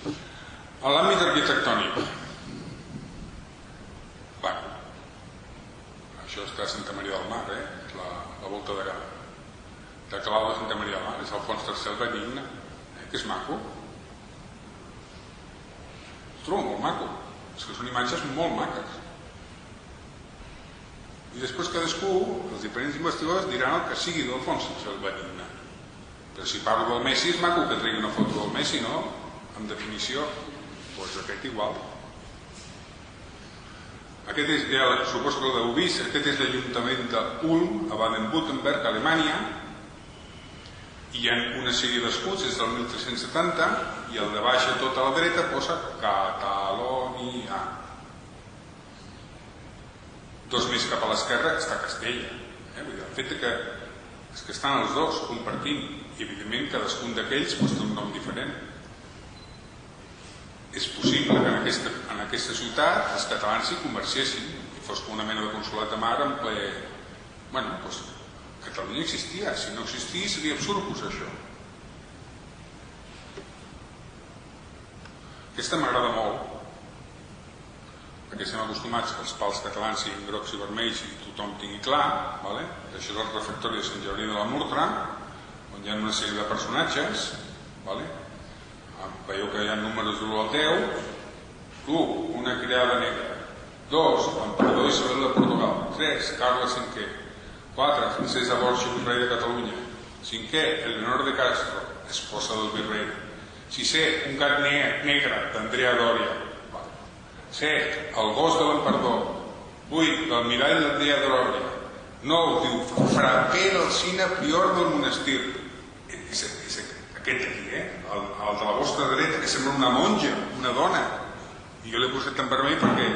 En l'àmbit arquitectònic, de Santa Maria del Mar, la volta de Clau de Santa Maria del Mar, és Alfons III el Benigne, que és maco. Es troba molt maco, és que són imatges molt maques. I després cadascú, els diferents investigadors, diran el que sigui d'Alfons III el Benigne. Però si parlo del Messi, és maco que tregui una foto del Messi, no? En definició, doncs aquest igual. Aquest és, ja suposo que l'heu vist, aquest és l'Ajuntament d'Ulm, a Baden-Württemberg, Alemanya. Hi ha una sèrie d'escuts des del 1370 i al de baix a tota la dreta posa Catalònia. Dos més cap a l'esquerra està Castella. El fet que estan els dos compartint i evidentment cadascun d'aquells té un nom diferent. És possible que en aquesta ciutat els catalans s'hi convergessin i fos com una mena de consolat de mar en ple... Bueno, doncs Catalunya existia, si no existís seria absurd posar això. Aquesta m'agrada molt perquè estem acostumats que els pals catalans siguin grocs i vermells i tothom tingui clar. Això és el refectori de Sant Llebrer de la Murtra, on hi ha una sèrie de personatges. Veieu que hi ha números de l'1 al 10. 1. Una criada negra. 2. L'emperador Isabel de Portugal. 3. Carles V. 4. Francesa Borja, virrei de Catalunya. 5è. Eleonor de Castro, esposa del virrei. 6è. Un gat negre d'Andrea Doria. 7. El gos de l'emperador. 8. L'almirall d'Andrea Doria. 9. Diu Fra Pere Alsina, prior del monestir. Aquest aquí, el de la vostra dreta, que sembla una monja, una dona. I jo l'he posat en vermell perquè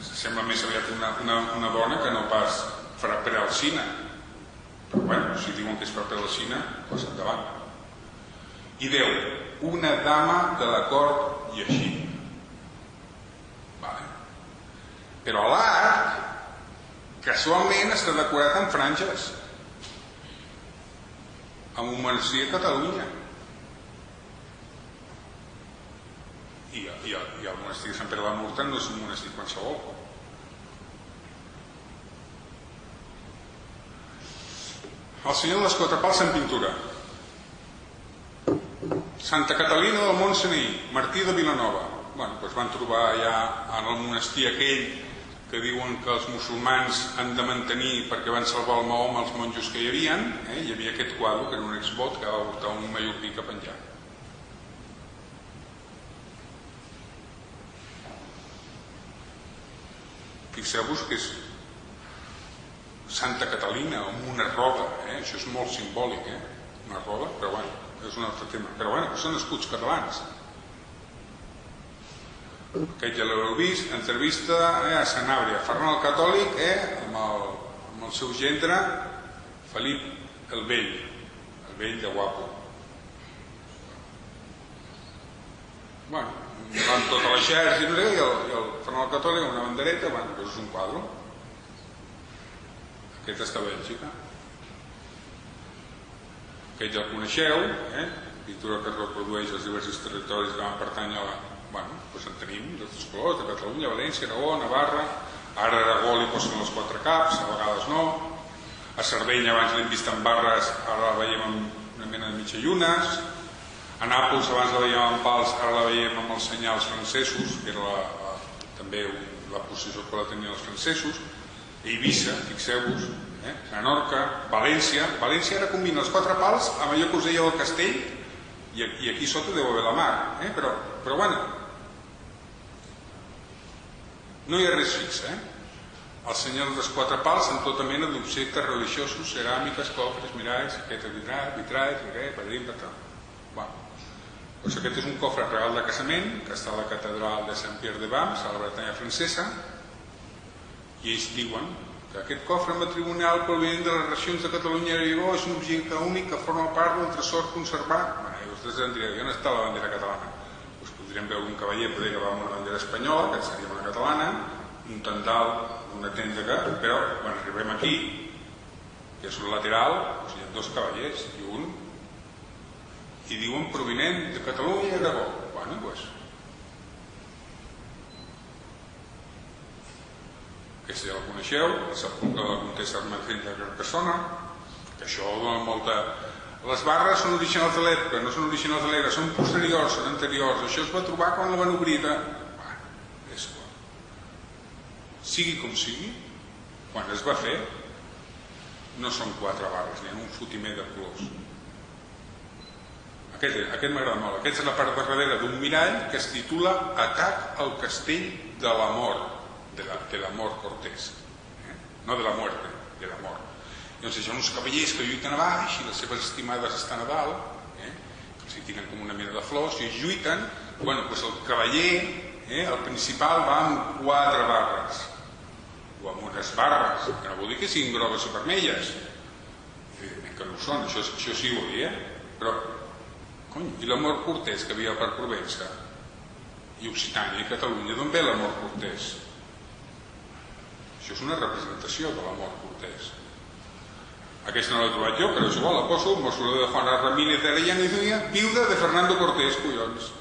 sembla més aviat una dona que no pas Fra Pere Alsina. Però bueno, si diuen que és Fra Pere Alsina, doncs endavant. I 10. Una dama de la cort llegint. Però l'arc casualment està decorat amb franges, amb un monestir a Catalunya. I el monestir de Sant Pere de la Murtra no és un monestir qualsevol. El senyor de les quatre pals en pintura. Santa Catalina del Mont Sinaí, Martí de Vilanova. Doncs van trobar allà en el monestir aquell que diuen que els musulmans han de mantenir perquè van salvar el Mahoma els monjos que hi havia. Hi havia aquest quadre que era un exvot que va portar un mallorquí cap enllà. Fixeu-vos que és Santa Catalina amb una roda, això és molt simbòlic, una roda, però bueno, és un altre tema. Però bueno, són escuts catalans. Aquest ja l'heu vist, entrevista a Sanàbria, Ferran el Catòlic amb el seu gendre Felip el Vell de guapo. Bueno, van tota l'exèrcit i el Ferran el Catòlic amb una bandereta, bueno, doncs és un quadre. Aquest està a Bèlgica. Aquest ja el coneixeu, pintura que reprodueix els diversos territoris que van pertànyer a la... Bueno, doncs en tenim d'altres colors, de Catalunya, València, Aragó, Navarra. Ara a Aragó li posen els quatre caps, a vegades no. A Sardenya abans l'hem vist amb barres, ara la veiem amb una mena de mitjallunes. A Nàpols abans la veiem amb pals, ara la veiem amb els senyals francesos, que era també la posició que la tenien els francesos. A Eivissa, fixeu-vos, Menorca, València. València ara combina els quatre pals amb allò que us deia del castell i aquí sota deu haver la mar, però bueno, no hi ha res fix, Els senyors dels quatre pals amb tota mena d'objectes religiosos, ceràmiques, cofres, miralls, saquetes vitralls, padrim, patró. Doncs aquest és un cofre regal de casament que està a la catedral de Saint-Pierre-de-Bams, a la Bretanya francesa, i ells diuen que aquest cofre matrimonial provinent de les regions de Catalunya i Aragó és un objecte únic que forma part del tresor conservat. I vostès em direu, on està la bandera catalana? Doncs podríem veure un cavaller poder que va amb una bandera espanyola, que seria una catalana, un tendal, una tenda que... Però quan arribem aquí, que és un lateral, hi ha dos cavallers i diuen provinent de Catalunya i Aragó. Bueno, doncs... aquesta ja la coneixeu, la sepulcre de la Comtessa Ermengenda de Carcassona, que això dona molta... Les barres són originals de l'època, no són originals de l'era, són posteriors, són anteriors. Això es va trobar quan la van obrir de... és clar. Sigui com sigui, quan es va fer, no són 4 barres, n'hi ha un fotimer de colors. Aquest m'agrada molt. Aquesta és la part de darrere d'un mirall que es titula Atac al castell de l'amor, de l'amor Cortés. No de la muerte, de l'amor. Llavors hi ha uns cavallers que lluiten a baix i les seves estimades estan a dalt, els hi tiren com una mena de flors i lluiten. Bueno, doncs el cavaller, el principal, va amb 4 barres o amb unes barres, que no vol dir que siguin grogues o vermelles, evidentment que no ho són, això sí ho dir, però cony, i l'amor Cortés que havia per Provença i Occitània i Catalunya, d'on ve l'amor Cortés? Això és una representació de l'amor Cortés. Aquesta no l'he trobat jo, però és igual, la poso, mostro de Juana Ramírez de Arellano i Zúñiga, viuda de Fernando Cortés, collons.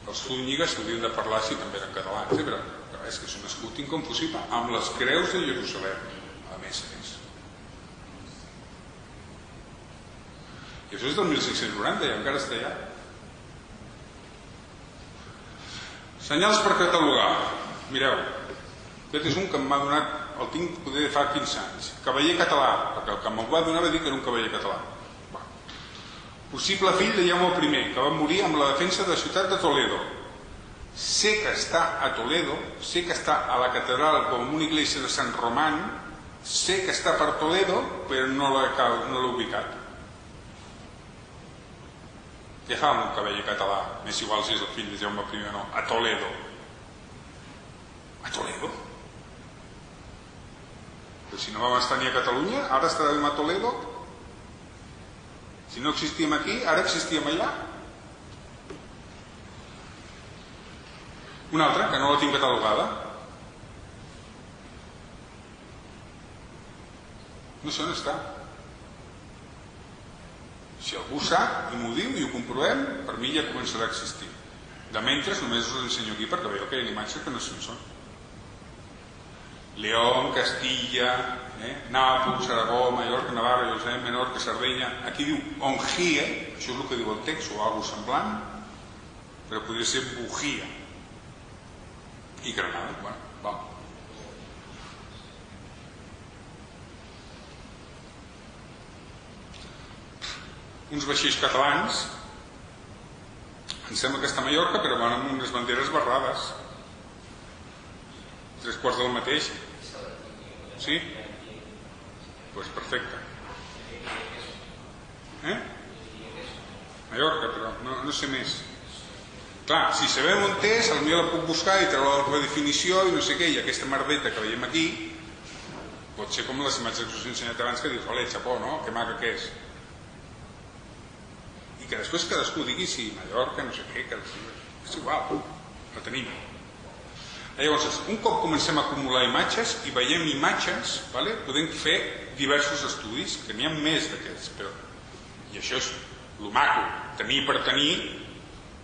Els Zúñigues s'haurien de parlar si també eren catalans, però és que és un escut inconfusible, amb les creus de Jerusalem, a més a més. I això és del 1690 i encara està allà. Senyals per catalogar. Mireu, aquest és un que m'ha donat, el tinc poder de fa 15 anys. Cavaller català, perquè el que me'l va donar va dir que era un cavaller català. Possible fill de Jaume I, que va morir amb la defensa de la ciutat de Toledo. Sé que està a Toledo, sé que està a la catedral com una iglesia de Sant Román, sé que està per Toledo, però no l'he ubicat. Què fa un cavaller català? M'és igual si és el fill de Jaume I o no. A Toledo. A Toledo? Però si no vam estar ni a Catalunya, ara estarem a Toledo? Si no existíem aquí, ara existíem allà? Una altra, que no la tinc catalogada. No sé on està. Si algú sap i m'ho diu i ho comprovem, per mi ja començarà a existir. De mentre només us ensenyo aquí perquè veieu que hi ha imatges que no se'n són. León, Castilla, Nàpols, Aragó, Mallorca, Navarra, Jerusalem, Menorca, Sardenya. Aquí diu Ongie, això és el que diu el text o alguna cosa semblant, però podria ser Bujía. I Granada, bueno, va. Uns vaixells catalans, em sembla que està a Mallorca, però van amb unes banderes barrades. 3/4 del mateix. Sí? Doncs perfecte. Mallorca, però no sé més. Clar, si sabem on és, potser la puc buscar i treure la definició i no sé què, i aquesta merdeta que veiem aquí pot ser com les imatges que us he ensenyat abans que dius, ole, xapó, no? Que maca que és. I que després cadascú digui si Mallorca, no sé què, és igual, la tenim. Llavors, un cop comencem a acumular imatges i veiem imatges, podem fer diversos estudis, que n'hi ha més d'aquests, i això és el maco, tenir per tenir,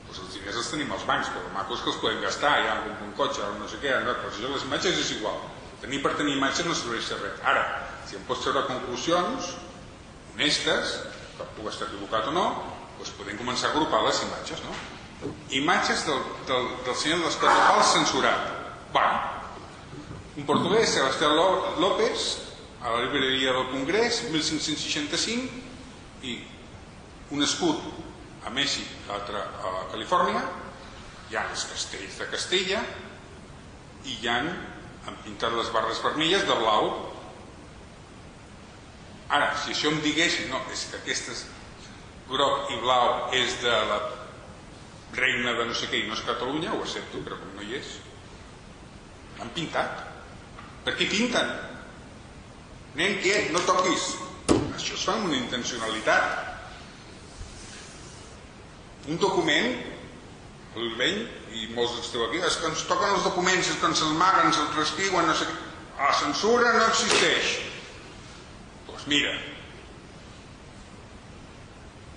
els diners els tenim als bancs, però el maco és que els podem gastar, ja amb un cotxe, no sé què, però això les imatges és igual, tenir per tenir imatges no serveix de res. Ara, si em pots treure conclusions honestes, que puc estar equivocat o no, doncs podem començar a agrupar les imatges, no? Imatges del senyor de les quatre pals censurat. Un portuguès, Sebastián López, a la llibreria del Congrés, 1565, i un escut a Mèxic, l'altre a Califòrnia, hi ha els castells de Castella i hi han pintat les barres vermelles de blau. Ara, si això em digués, no, és que aquestes groc i blau és de la reina de no sé què i no és Catalunya, ho accepto, però com no hi és, han pintat. Per què pinten? Nen, què? No toquis. Això es fa amb una intencionalitat. Un document, el vell, i molts esteu aquí, és que ens toquen els documents, és que ens els maguen, ens els reescriuen, no sé què. La censura no existeix. Doncs mira,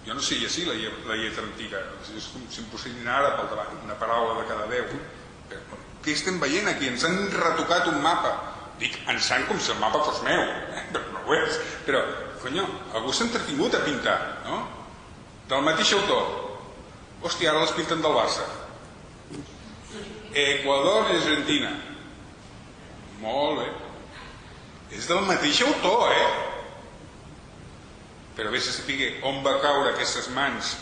Jo no sé llegir la lletra antiga, és com si em posessin ara pel davant, una paraula de cada 10. Què estem veient aquí? Ens han retocat un mapa. Dic, ens han com si el mapa fos meu, però no ho és. Però, conyo, algú s'ha entretingut a pintar, no? Del mateix autor. Hòstia, ara les pinten del Barça. Equador i Argentina. Molt bé. És del mateix autor, Però vés a saber on va caure aquestes mans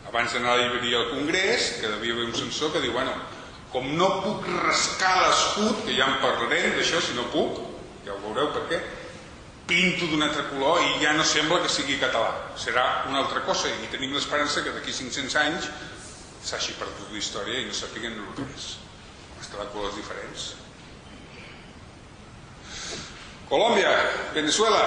abans d'anar a la llibreria al Congrés, que devia haver un censor que diu, bueno, com no puc rascar l'escut, que ja en parlarem d'això, si no puc, ja ho veureu per què, pinto d'un altre color i ja no sembla que sigui català. Serà una altra cosa i tenim l'esperança que d'aquí 500 anys s'hagi perdut la història i no sàpiguen el que és. Estarà de colors diferents. Colòmbia, Venezuela.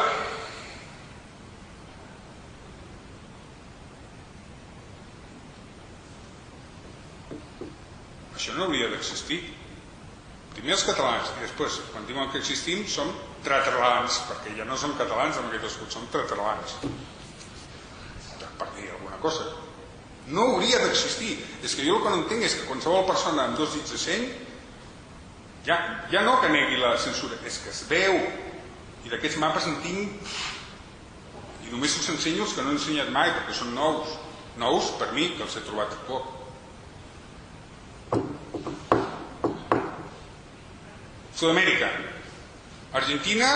Això no hauria d'existir. Primer els catalans i després, quan diuen que existim, som traterlans, perquè ja no som catalans amb aquest escut, som traterlans. Per dir alguna cosa. No hauria d'existir. És que jo el que no entenc és que qualsevol persona amb 2 dits de seny ja no que negui la censura, és que es veu. I d'aquests mapes en tinc i només us ensenyo els que no he ensenyat mai, perquè són nous. Nous per mi, que els he trobat poc. Sud-amèrica. Argentina,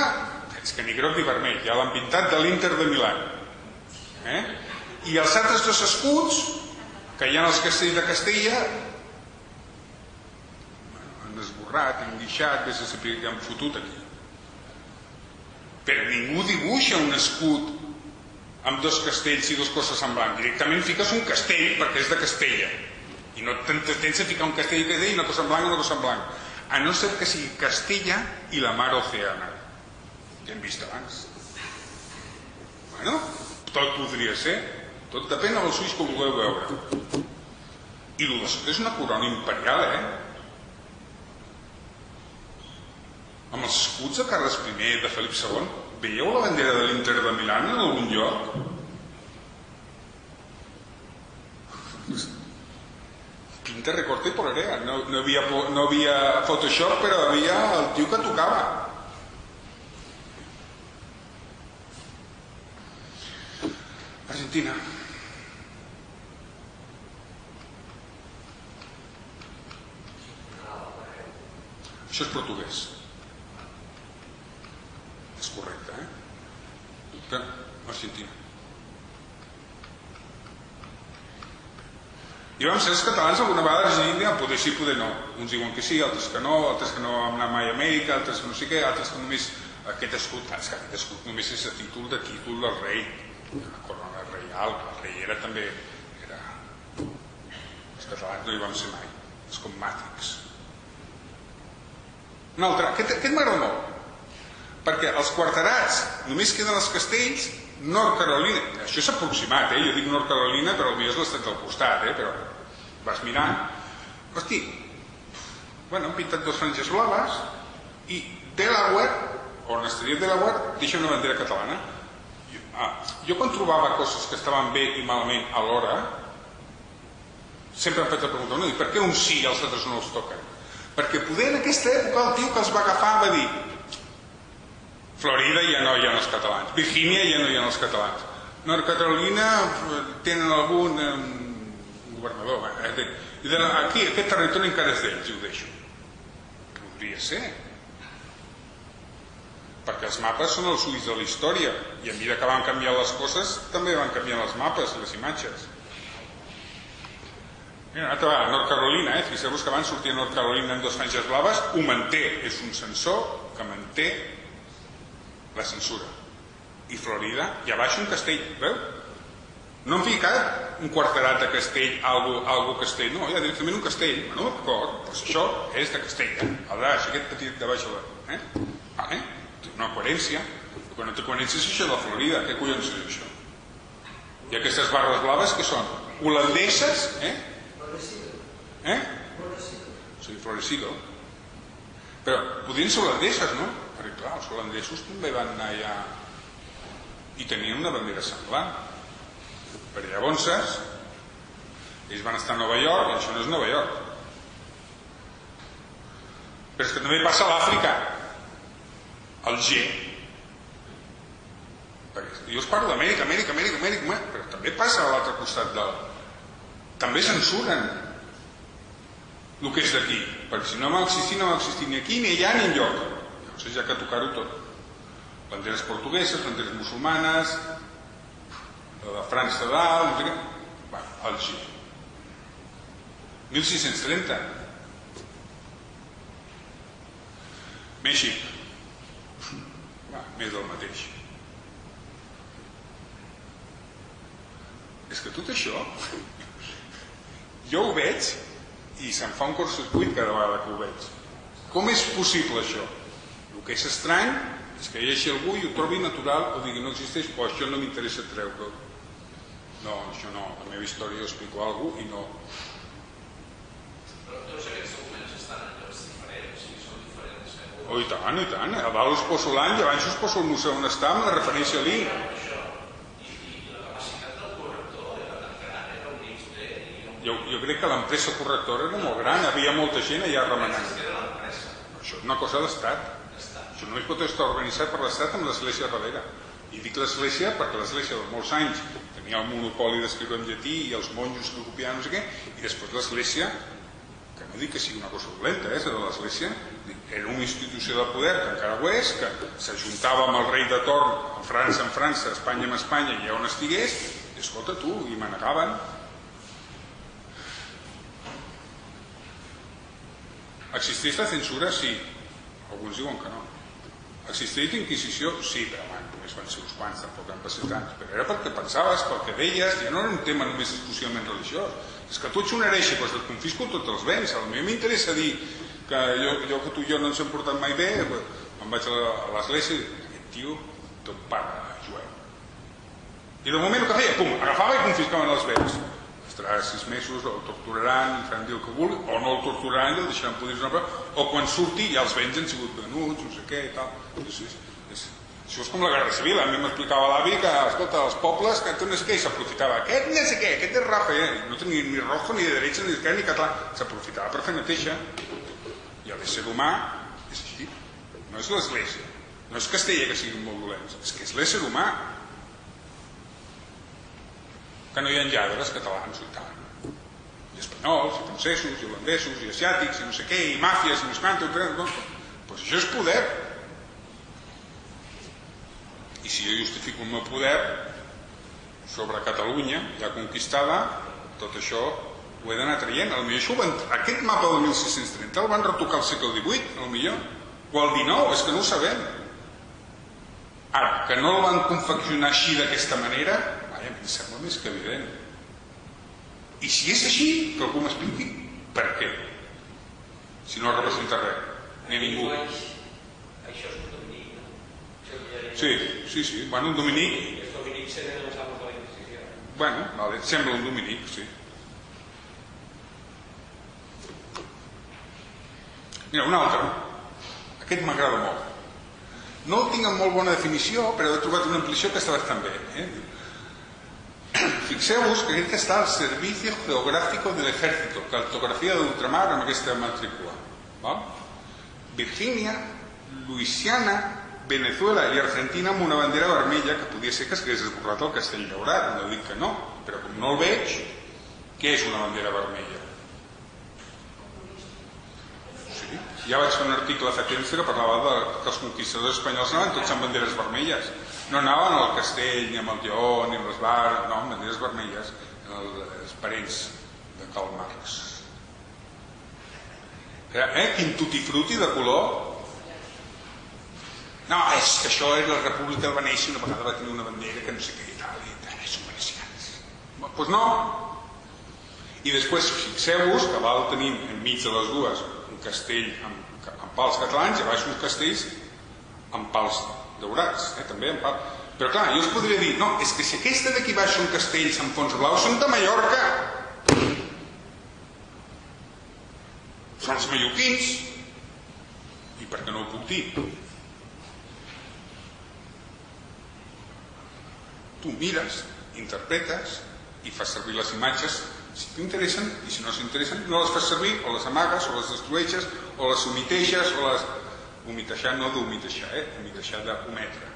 és que ni groc ni vermell, ja l'han pintat de l'Inter de Milán. I els altres 2 escuts, que hi ha els castells de Castella, han esborrat, han guixat, vés a saber que han fotut aquí. Però ningú dibuixa un escut amb 2 castells i 2 coses en blanc. Directament fiques un castell perquè és de Castella. I no tens a ficar un castell i una cosa en blanc i una cosa en blanc. A no ser que sigui Castella i la mar Oceana. Ja hem vist abans. Bueno, tot podria ser. Tot depèn dels ulls que ho vulgueu veure. I el de sota és una corona imperial, Amb els escuts de Carles I, de Felip II, veieu la bandera de l'Inter de Milán en algun lloc? Pinta recorte por area. No havia Photoshop, però havia el tio que tocava. Argentina. Això és portuguès. És correcte, Argentina. I vam ser els catalans alguna vegada a Argentina, poder sí, poder no. Uns diuen que sí, altres que no han anat mai a Amèrica, altres que no sé què, altres que només aquest escut només és a títol del rei, la corona reial, el rei era també, els catalans no hi vam ser mai, és com Matrix. Un altre, aquest m'agrada molt, perquè els quarterats només queden els castells. Nord Carolina, això és aproximat, jo dic Nord Carolina, però potser és l'estat del costat, però vas mirant. Hosti, han pintat 2 franges blaves i Delaware, on estaria Delaware, deixa una bandera catalana. Jo quan trobava coses que estaven bé i malament alhora, sempre em faig la pregunta, no, i per què uns sí i els altres no els toquen? Perquè poder en aquesta època el tio que els va agafar va dir Florida ja no hi ha els catalans, Virgínia ja no hi ha els catalans, Nord Carolina tenen algun governador, i aquí aquest territori encara és d'ells, i ho deixo. Podria ser, perquè els mapes són els ulls de la història i a mesura que van canviant les coses també van canviant els mapes i les imatges. Una altra vegada, Nord Carolina, fixeu-vos que abans sortia Nord Carolina amb 2 franges blaves, ho manté, és un censor que manté la censura. I Florida, i a baix un castell, veu? No han ficat un quarterat de castell, algo castell, no, hi ha directament un castell. Bueno, d'acord, doncs això és de castell, el baix, aquest petit de baix, vale? Té una coherència. Quan no té coherència és això de Florida, què collons és això? I aquestes barres blaves, què són? Holandeses, Sí, Florecido. Però podrien ser holandeses, no? Perquè clar, els holandesos també van anar allà i tenien una bandera semblant. perquè llavors ells van estar a Nova York i això no és Nova York. Però és que també passa a l'Àfrica, al G. Jo us parlo d'Amèrica, però també passa a l'altre costat també censuren el que és d'aquí, perquè si no va existir, no va existir ni aquí, ni allà, ni enlloc. Llavors ja que tocar-ho tot. Banderes portugueses, banderes musulmanes, la de França dalt, no sé què. El G. 1630. Mèxic. Més del mateix. És que tot això jo ho veig i se'm fa un cortocircuit cada vegada que ho veig. Com és possible això? El que és estrany és que hi hagi algú i ho trobi natural o digui no existeix, o això no m'interessa treure-ho. No, això no, la meva història ho explico a algú i no. Però tots aquests documents estan en llocs diferents i són diferents. Oh, i tant, i tant. A dalt us poso l'any i abans us poso el museu on està amb la referència a l'I. Jo crec que l'empresa correctora era molt gran, havia molta gent allà remenant. Això és una cosa d'estat. Això només pot estar organitzat per l'estat amb l'església darrere. I dic l'església perquè l'església de molts anys tenia el monopoli d'escriure en llatí i els monjos que copiaven no sé què, i després l'església, que no dic que sigui una cosa dolenta, de l'església, era una institució de poder que encara ho és, que s'ajuntava amb el rei de torn, en França, Espanya amb Espanya, i on estigués, i escolta tu, i manegaven. Existeix la censura? Sí. Alguns diuen que no. Existeix l'inquisició? Sí, però només van ser uns quants, tampoc han passat tants. Però era perquè pensaves, perquè deies, ja no era un tema només exclusivament religiós. És que tu ets un hereix, doncs et confisco tots els béns. A mi m'interessa dir que jo que tu i jo no ens hem portat mai bé, em vaig a l'església i aquest tio tot pare jueu. I de moment el que feia, pum, agafava i confiscaven els béns. Estarà 6 mesos, el torturaran, el faran dir el que vulgui, o no el torturaran i el deixaran podrir una part, o quan surti ja els béns han sigut venuts, no sé què i tal. Això és com la Guerra Civil. A mi m'explicava l'avi que, escolta, els pobles, que no sé què, i s'aprofitava. Aquest no sé què, aquest és Rafa, no tenia ni rojo, ni de derecha, ni d'esquerra, ni català. S'aprofitava per fer neteja. I l'ésser humà és així. No és l'església. No és Castella que siguin molt dolents, és que és l'ésser humà. Que no hi ha lladres catalans i tant, i espanyols, i francesos, i holandesos, i asiàtics, i no sé què, i màfies, i més quantos, doncs això és poder. I si jo justifico el meu poder sobre Catalunya, ja conquistada, tot això ho he d'anar traient. Aquest mapa del 1630 el van retocar al segle XVIII, o al XIX, és que no ho sabem. Ara, que no el van confeccionar així d'aquesta manera, em sembla més que evident. I si és així, que algú m'expliqui per què, si no representa res, ni ningú. Això és un dominic, no? Sí, bueno, un dominic. Els dominics eren els amos de la Inquisició. Bueno, vale, sembla un dominic, sí. Mira, un altre. Aquest m'agrada molt. No el tinc en molt bona definició, però he trobat una ampliació que està bastant bé. Fixeu-vos que aquest està al Servicio Geográfico del Ejército, cartografia d'ultramar amb aquesta matrícula. Virgínia, Louisiana, Venezuela i Argentina amb una bandera vermella que podia ser que s'hagués esborrat el castell daurat, no dic que no, però com no el veig, què és una bandera vermella? Sí, ja vaig fer un article fa temps que parlava que els conquistadors espanyols anaven tots amb banderes vermelles. No anaven al castell, ni amb el lleó, ni amb les barres, no, amb banderes vermelles, els parents de Karl Marx. Quin tutti-frutti de color. No, és que això és la República de Venècia, una vegada va tenir una bandera que no sé què i tal, són venecians. Doncs no. I després, fixeu-vos que val tenint enmig de les dues un castell amb pals catalans i a baix uns castells amb pals daurats, també en part. Però clar, jo us podria dir, no, és que si aquesta d'aquí baix són castells amb fons blaus, són de Mallorca. Són els mallorquins. I per què no ho puc dir? Tu mires, interpretes, i fas servir les imatges si t'interessen, i si no s'interessen no les fas servir, o les amagues, o les destrueixes, o les omiteixes, o les... Omiteixar no d'omiteixar, omiteixar d'ometre.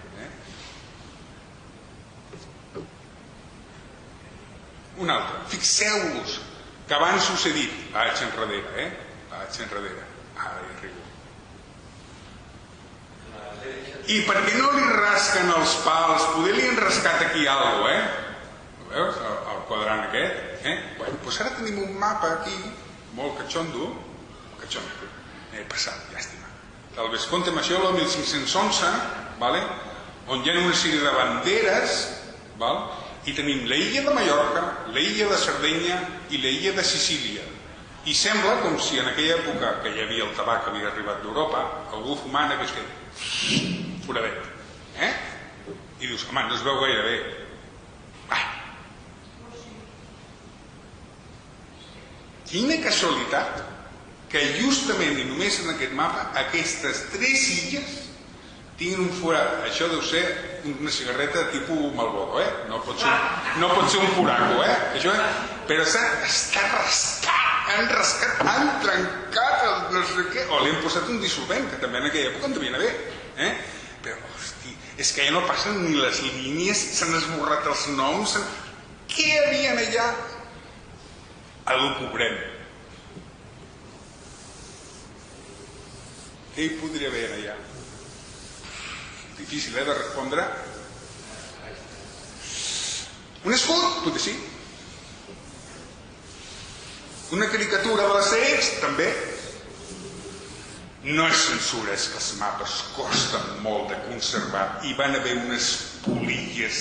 Un altre. Fixeu-vos que abans us he dit, vaig enrere, vaig enrere. Ara hi arribo. I perquè no li rasquen els pals, poder li han rascat aquí alguna cosa, ho veus, el quadrant aquest? Doncs ara tenim un mapa aquí, molt catxondo, he passat, llàstima. Del Vescomte Maciolo, el 1511, on hi ha una sèrie de banderes, i tenim l'illa de Mallorca, l'illa de Sardenya i l'illa de Sicília. I sembla com si en aquella època que hi havia el tabac que havia arribat d'Europa, algú fumant hagués fet foradet. I dius, home, no es veu gaire bé. Quina casualitat que justament i només en aquest mapa aquestes 3 illes tinguin un forat. Això deu ser una cigarreta tipus Marlboro, no pot ser un furaco, però està rascat, han trencat el no sé què, o li han posat un dissolvent, que també en aquella època en devien haver, però, hosti, és que ja no passen ni les línies, s'han esborrat els noms, què hi havia allà? Elucubrem. Què hi podria haver allà? Difícil, de respondre. Un escut? Potser sí. Una caricatura de l'Asterix? També. No és censura, és que els mapes costen molt de conservar i van haver unes polilles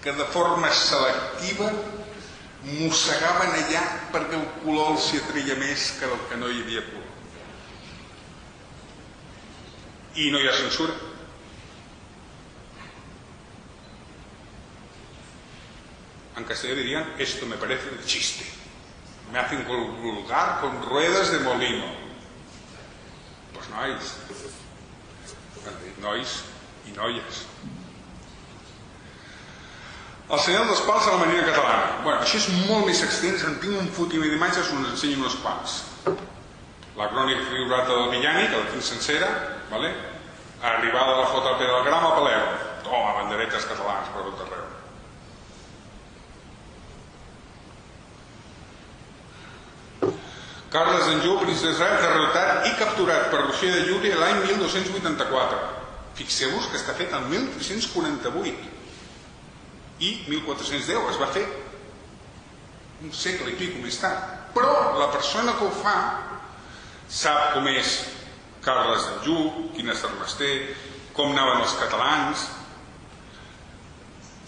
que de forma selectiva mossegaven allà perquè el color els hi atreia més que el que no hi havia color. I no hi ha censura. En castellano dirían, esto me parece de chiste. Me hacen vulgar con ruedas de molino. Pues nois i noies. El senyal dels pals a la manera catalana. Això és molt més extens, en tinc un fotimer d'imatges on us ensenyo uns quants. La crònica figurata del Villani, que la tinc sencera, arribada la flota del Pere del Gram a Palerm. Toma, banderetes catalanes per tot arreu. Carles d'Anjou, príncep d'Israel, derrotat i capturat per Roger de Llúria l'any 1284. Fixeu-vos que està fet el 1348 i 1410, es va fer un segle i pico més tard. Però la persona que ho fa sap com és Carles d'Anjou, quines armes té, com anaven els catalans.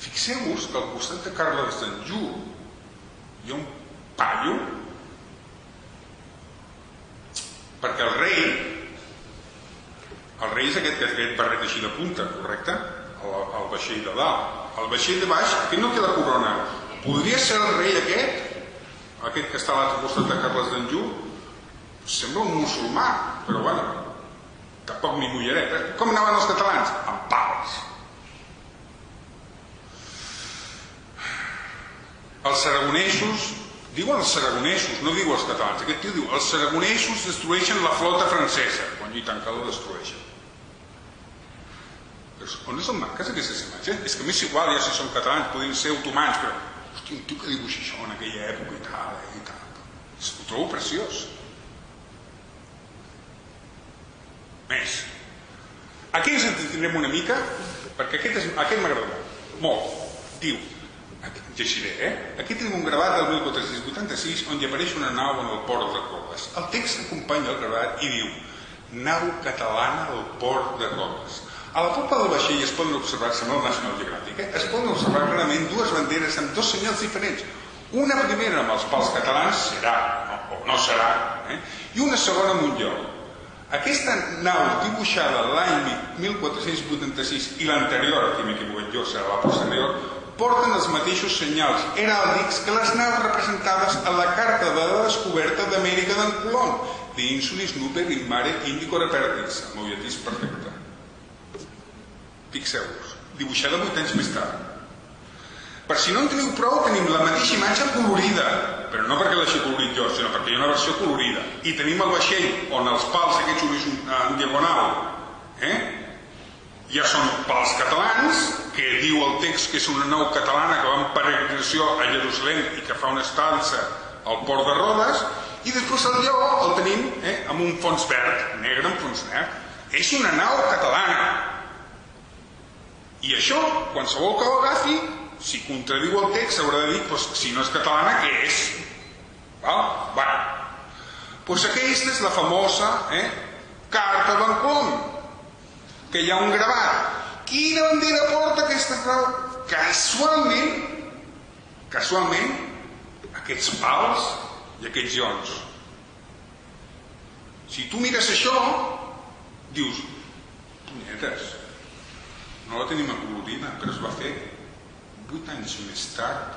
Fixeu-vos que al costat de Carles d'Anjou hi ha un paio, perquè el rei és aquest barret així de punta, correcte? El vaixell de dalt. El vaixell de baix, aquest no té la corona. Podria ser el rei aquest que està a l'altre costat de Carles d'Anjou? Sembla un musulmà, però bueno, tampoc ni mulleret. Com anaven els catalans? Amb pals. Els aragonesos, diuen els aragonesos, no diu els catalans. Aquest tio diu, els aragonesos destrueixen la flota francesa. Quan i tant que la destrueixen. On és el marques aquestes imatges? És que m'és igual ja si són catalans, podien ser otomans, però hosti, un tio que dibuixa això en aquella època i tal. Ho trobo preciós. Més. Aquí ens entretindrem una mica, perquè aquest m'ha agradat molt. Diu, llegiré, aquí tenim un gravat del 1486 on hi apareix una nau en el port de Rodes. El text acompanya el gravat i diu nau catalana al port de Rodes. A la popa del vaixell es poden observar, sembla el National Geographic, es poden observar clarament dues banderes amb dos senyals diferents. Una primera amb els pals catalans, serà o no serà, i una segona amb un lloc. Aquesta nau dibuixada l'any 1486 i l'anterior, aquí m'he equivocat jo, serà la posterior, porten els mateixos senyals heràldics que les naus representades a la carta de la descoberta d'Amèrica d'en Colom, de Insulis Nuper in Mare Indico Repertis, el meu llatí és perfecte. Fixeu-vos, dibuixada 8 anys més tard. Per si no en teniu prou, tenim la mateixa imatge colorida, però no perquè l'hagi colorit jo, sinó perquè hi ha una versió colorida. I tenim el vaixell on els pals aquests en diagonal ja són pals catalans, que diu el text que és una nau catalana que va en peregrinació a Jerusalem i que fa una estança al port de Rodes, i després el lleó el tenim amb un fons verd, negre amb fons verd. És una nau catalana. I això, qualsevol que ho agafi, si contradiu el text, haurà de dir, si no és catalana, què és? Doncs aquesta és la famosa carta d'en Colom, que hi ha un gravat. Quina bandera porta aquesta frau? Casualment, aquests pals i aquests ions. Si tu mires això, dius, punyetes, no la tenim acolorida, però es va fer 8 anys més tard.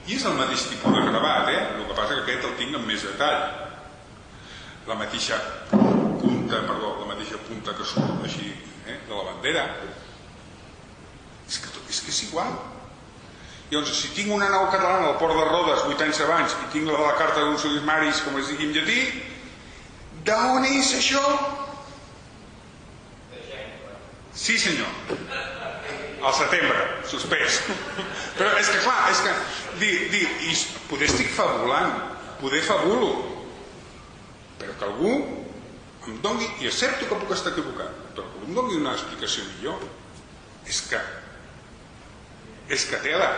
I és el mateix tipus de gravat, el que passa que aquest el tinc amb més detall. La mateixa punta que surt així de la bandera. És que és igual. Llavors, si tinc una nau catalana al port de Rodes 8 anys abans i tinc la de la carta d'un Maris, com es digui en llatí, d'on és això? Sí, senyor. Al setembre, suspès. Però és que clar, poder estic fabulant, poder fabulo, però que algú em doni, i accepto que puc estar equivocat, però que em doni una explicació millor. És que tela.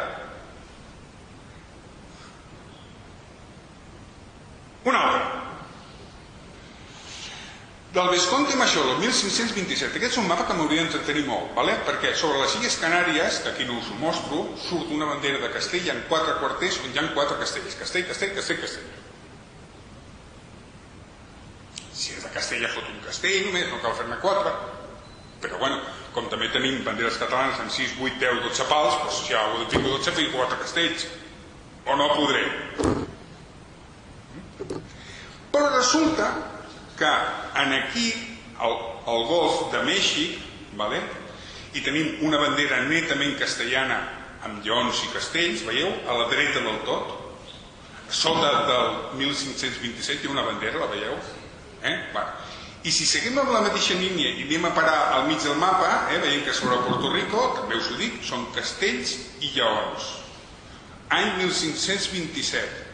Una altra. Del Vesconte Macholo, 1527. Aquest és un mapa que m'hauria d'entretenir molt, perquè sobre les Illes Canàries, que aquí no us ho mostro, surt una bandera de castell en 4 quarters on hi ha 4 castells. Castell. Si és de Castella fot un castell només, no cal fer-ne 4. Però bueno, com també tenim banderes catalanes amb 6, 8, 10, 12 pals, doncs si ja ho tinc 12, fico 4 castells. O no podré. Però resulta que aquí, al golf de Mèxic, i tenim una bandera netament castellana amb lleons i castells, veieu? A la dreta del tot. Sota del 1527 hi ha una bandera, la veieu? I si seguim amb la mateixa línia i anem a parar al mig del mapa, veiem que sobre Puerto Rico, també us ho dic, són castells i lleons. Any 1527.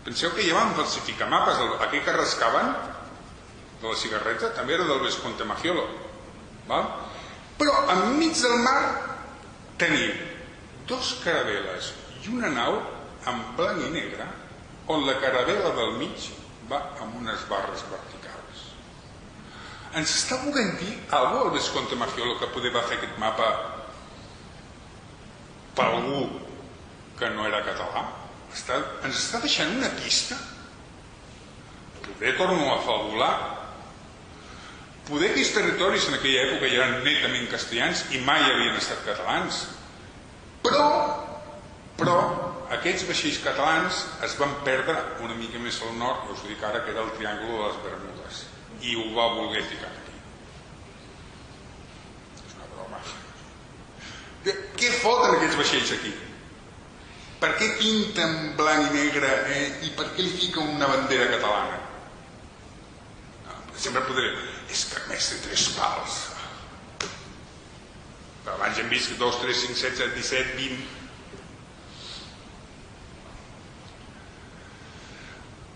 Penseu que ja van falsificar mapes. Aquell que rascaven de la cigarreta també era del Vesconte Macholo. Però enmig del mar tenim 2 caravel·les i una nau en blanc i negre on la caravela del mig va amb unes barres verticals. Ens està volent dir algú el Vesconte Macholo que poder va fer aquest mapa per algú que no era català? Ens està deixant una pista? Poder torno a fabular. Poder aquells territoris en aquella època ja eren netament castellans i mai havien estat catalans. Però aquests vaixells catalans es van perdre una mica més al nord, ja us ho dic ara, que era el Triàngol de les Bermudes, i ho va voler ficar aquí. És una broma. Què foten aquests vaixells aquí? Per què pinten blanc i negre i per què li fica una bandera catalana? Sempre podré... És que més de 3 pals. Però abans hem vist 2, 3, 5, 7, 7, 17, 20...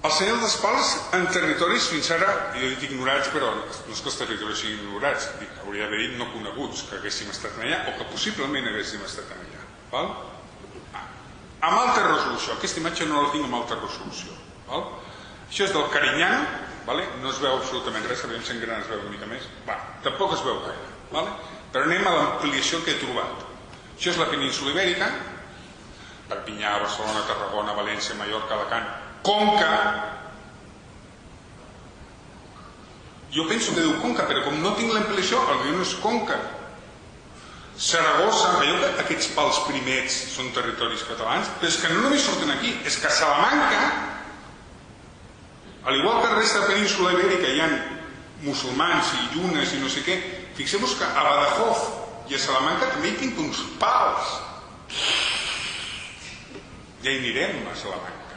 El senyal dels pals en territoris fins ara, jo he dit ignorats, però no és que els territoris siguin ignorats, hauria d'haver dit no coneguts, que haguéssim estat allà o que possiblement haguéssim estat allà. Amb alta resolució, aquesta imatge no la tinc amb alta resolució. Això és del Carinyana, no es veu absolutament res, sabem si en gran es veu una mica més, tampoc es veu gaire, però anem a l'ampliació que he trobat. Això és la península Ibèrica, Perpinyà, Barcelona, Tarragona, València, Mallorca, Alacant, Conca. Jo penso que diu Conca, però com no tinc l'ampliació, el guió no és Conca. Saragossa, veieu que aquests pals primers són territoris catalans? Però és que no només surten aquí, és que a Salamanca, al igual que el resta de la península Ibèrica hi ha musulmans i llunes i no sé què, fixeu-vos que a Badajoz I a Salamanca també hi pinta uns pals. Ja hi anirem a Salamanca.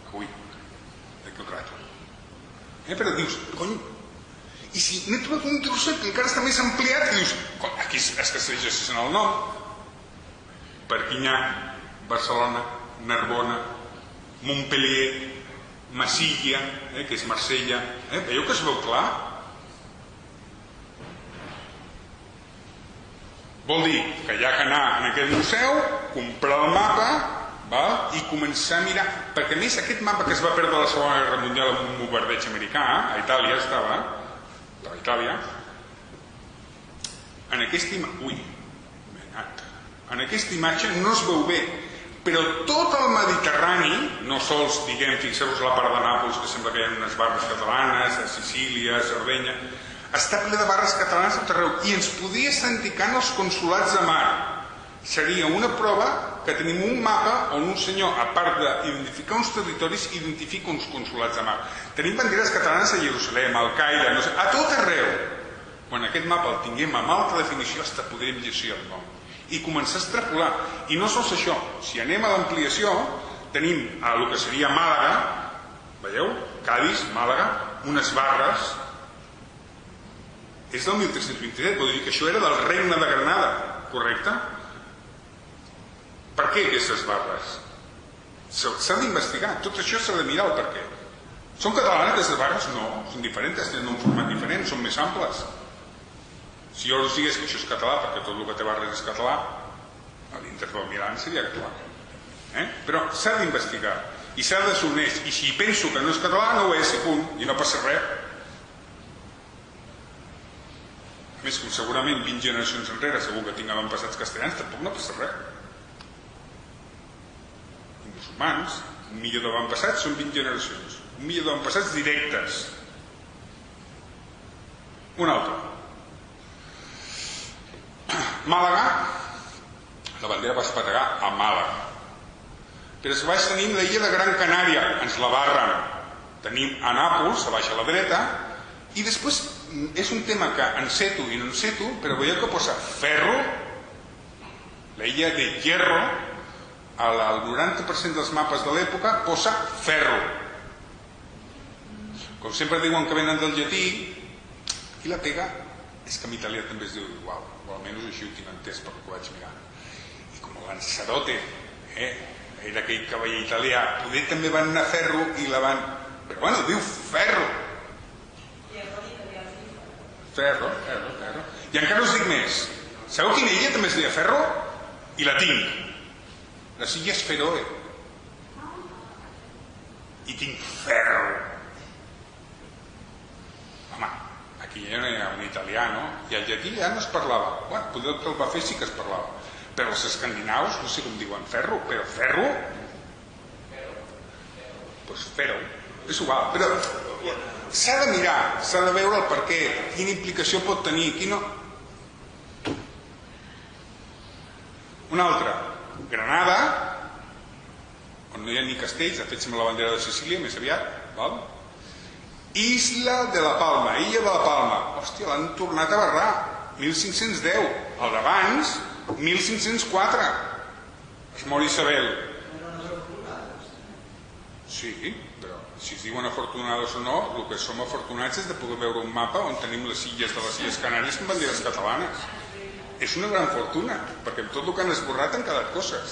Avui, d'aquí un rato. Però dius, cony, i si n'he trobat un trosset que encara està més ampliat, i dius, cony, aquí és que es llegeixen el nom. Perpinyà, Barcelona, Narbona, Montpellier, Massilla, que és Marsella. Veieu que es veu clar? Vol dir que hi ha que anar en aquest museu, comprar el mapa i començar a mirar, perquè a més aquest mapa que es va perdre a la Segona Guerra Mundial amb un bombardeig americà, a Itàlia estava a Itàlia, en aquesta imatge no es veu bé, però tot el Mediterrani, no sols, diguem, fixeu-vos la part de Nàpols, que sembla que hi ha unes barres catalanes, a Sicília, a Sardenya, està ple de barres catalanes a tot arreu, i ens podria estar indicant els consolats de mar. Seria una prova que tenim un mapa on un senyor, a part d'identificar uns territoris, identifica uns consolats de mar. Tenim banderes catalanes a Jerusalem, al Caire, no sé, a tot arreu. Quan aquest mapa el tinguem amb alta definició, hasta podrem llegir el nom i començar a extrapolar. I no sols això, si anem a l'ampliació, tenim el que seria Màlaga, veieu? Cadis, Màlaga, unes barres. És del 1327, vol dir que això era del regne de Granada, correcte? Per què aquestes barres? S'ha d'investigar, tot això s'ha de mirar el per què. Són catalanes aquestes barres? No, són diferents, tenen un format diferent, són més amples. Si jo us digués que això és català, perquè tot el que té barres és català, a l'Inter del Milan seria català. Però s'ha d'investigar i s'ha de ser honest, i si penso que no és català no ho és, i punt, i no passa res. A més, com segurament 20 generacions enrere segur que tinc avantpassats castellans, tampoc no passa res. I musulmans, un milió d'avantpassats són 20 generacions, un milió d'avantpassats directes. Un altre. Màlaga, la bandera va espetegar a Màlaga. Però a baix tenim l'illa de Gran Canària, ens la barren. Tenim a Nàpols, a baix a la dreta, i després és un tema que enceto i no enceto, però veieu que posa Ferro, l'illa de Hierro, al 90% dels mapes de l'època posa Ferro. Com sempre diuen que venen del llatí, i la pega és que en italià també es diu igual, o almenys així ho tinc entès pel que vaig mirar. I com el Lanzarote era aquell cavaller italià, poder també van anar a Ferro i la van... Però bueno, diu Ferro. Ferro. I encara us dic més. Sabeu quina illa també es deia Ferro? I la tinc. Les illes Feroe. I tinc Ferro. Home, aquí ja no hi ha un italià, no? I el llatí ja no es parlava. Bueno, poder que el va fer sí que es parlava. Però els escandinaus, no sé com diuen Ferro, però Ferro... Doncs Ferro. És igual, però s'ha de mirar, s'ha de veure el per què, quina implicació pot tenir, quina... Un altre, Granada, on no hi ha ni castells, de fet sembla la bandera de Sicília, més aviat, val? Isla de la Palma, illa de la Palma. Hòstia, l'han tornat a barrar, 1510, el d'abans, 1504. Es mor Isabel. Sí, però si es diuen afortunades o no, el que som afortunats és de poder veure un mapa on tenim les illes de les Illes Canàries amb banderes catalanes. És una gran fortuna, perquè amb tot el que han esborrat han quedat coses.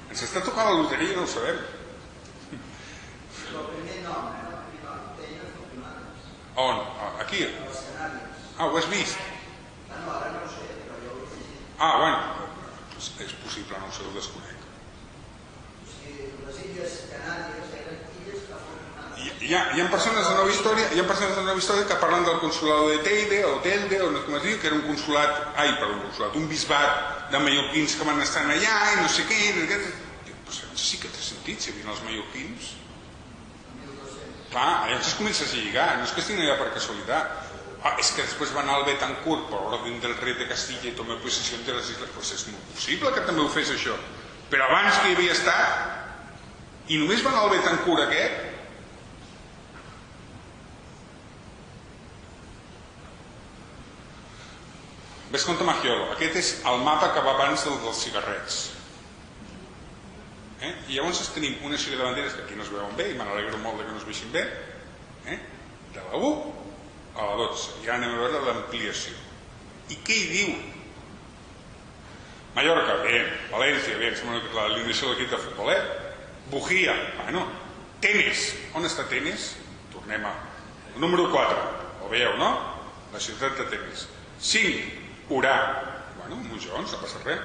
Ens està tocant la loteria i no ho sabem. On? Aquí? Ah, ho has vist? Ah, bueno, és possible, no ho sé, ho desconec. Les Illes Canàries eren illes afortunades. Hi ha persones de Nova Història que parlen del consulado de Teide o Telde, o no sé com es diu, que era un consulat, un bisbat de mallorquins que van estar allà i no sé què. Pues sí que té sentit, si havien els mallorquins. Clar, llavors es comences a lligar, no és que estiguin allà per casualitat. És que després van al Betancourt per orden del rei de Castilla i tomar possessió de les isles. Pues és molt possible que també ho fes això. Però abans que hi havia estat i només van al Betancourt aquest. Vesconte Maggiolo, aquest és el mapa que va abans dels cigarrets. I llavors tenim una sèrie de banderes que aquí no es veuen bé, i me n'alegro molt que no es veixin bé, de la 1 a la 12. I ara anem a veure l'ampliació. I què hi diu? Mallorca, bé. València, bé. Sembla que l'alineació de l'equip de futbol, Bujía, bueno. Tenes, on està Tenes? Tornem a... El número 4, ho veieu, no? La ciutat de Tenes. 5, Urà, bueno, Mujons, no passa res.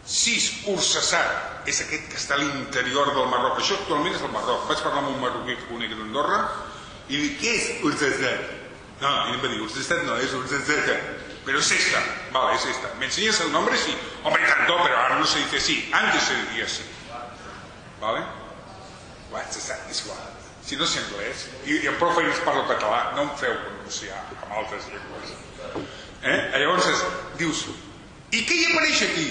6, Ursassat, és aquest que està a l'interior del Marroc. Això actualment és el Marroc. Vaig parlar amb un marroquí que conec d'Andorra i dic, què és Ursassat? No, i em va dir, Ursassat no, és Ursassat. Pero es esta, vale, es esta. ¿Me enseñas el nombre? Sí. Hombre, tanto, pero ahora no se dice así. Antes se decía así. ¿Vale? És igual. Si no sé anglès, i el profe ens parla català, no em feu pronunciar amb altres llengües. Llavors dius, i què hi apareix aquí?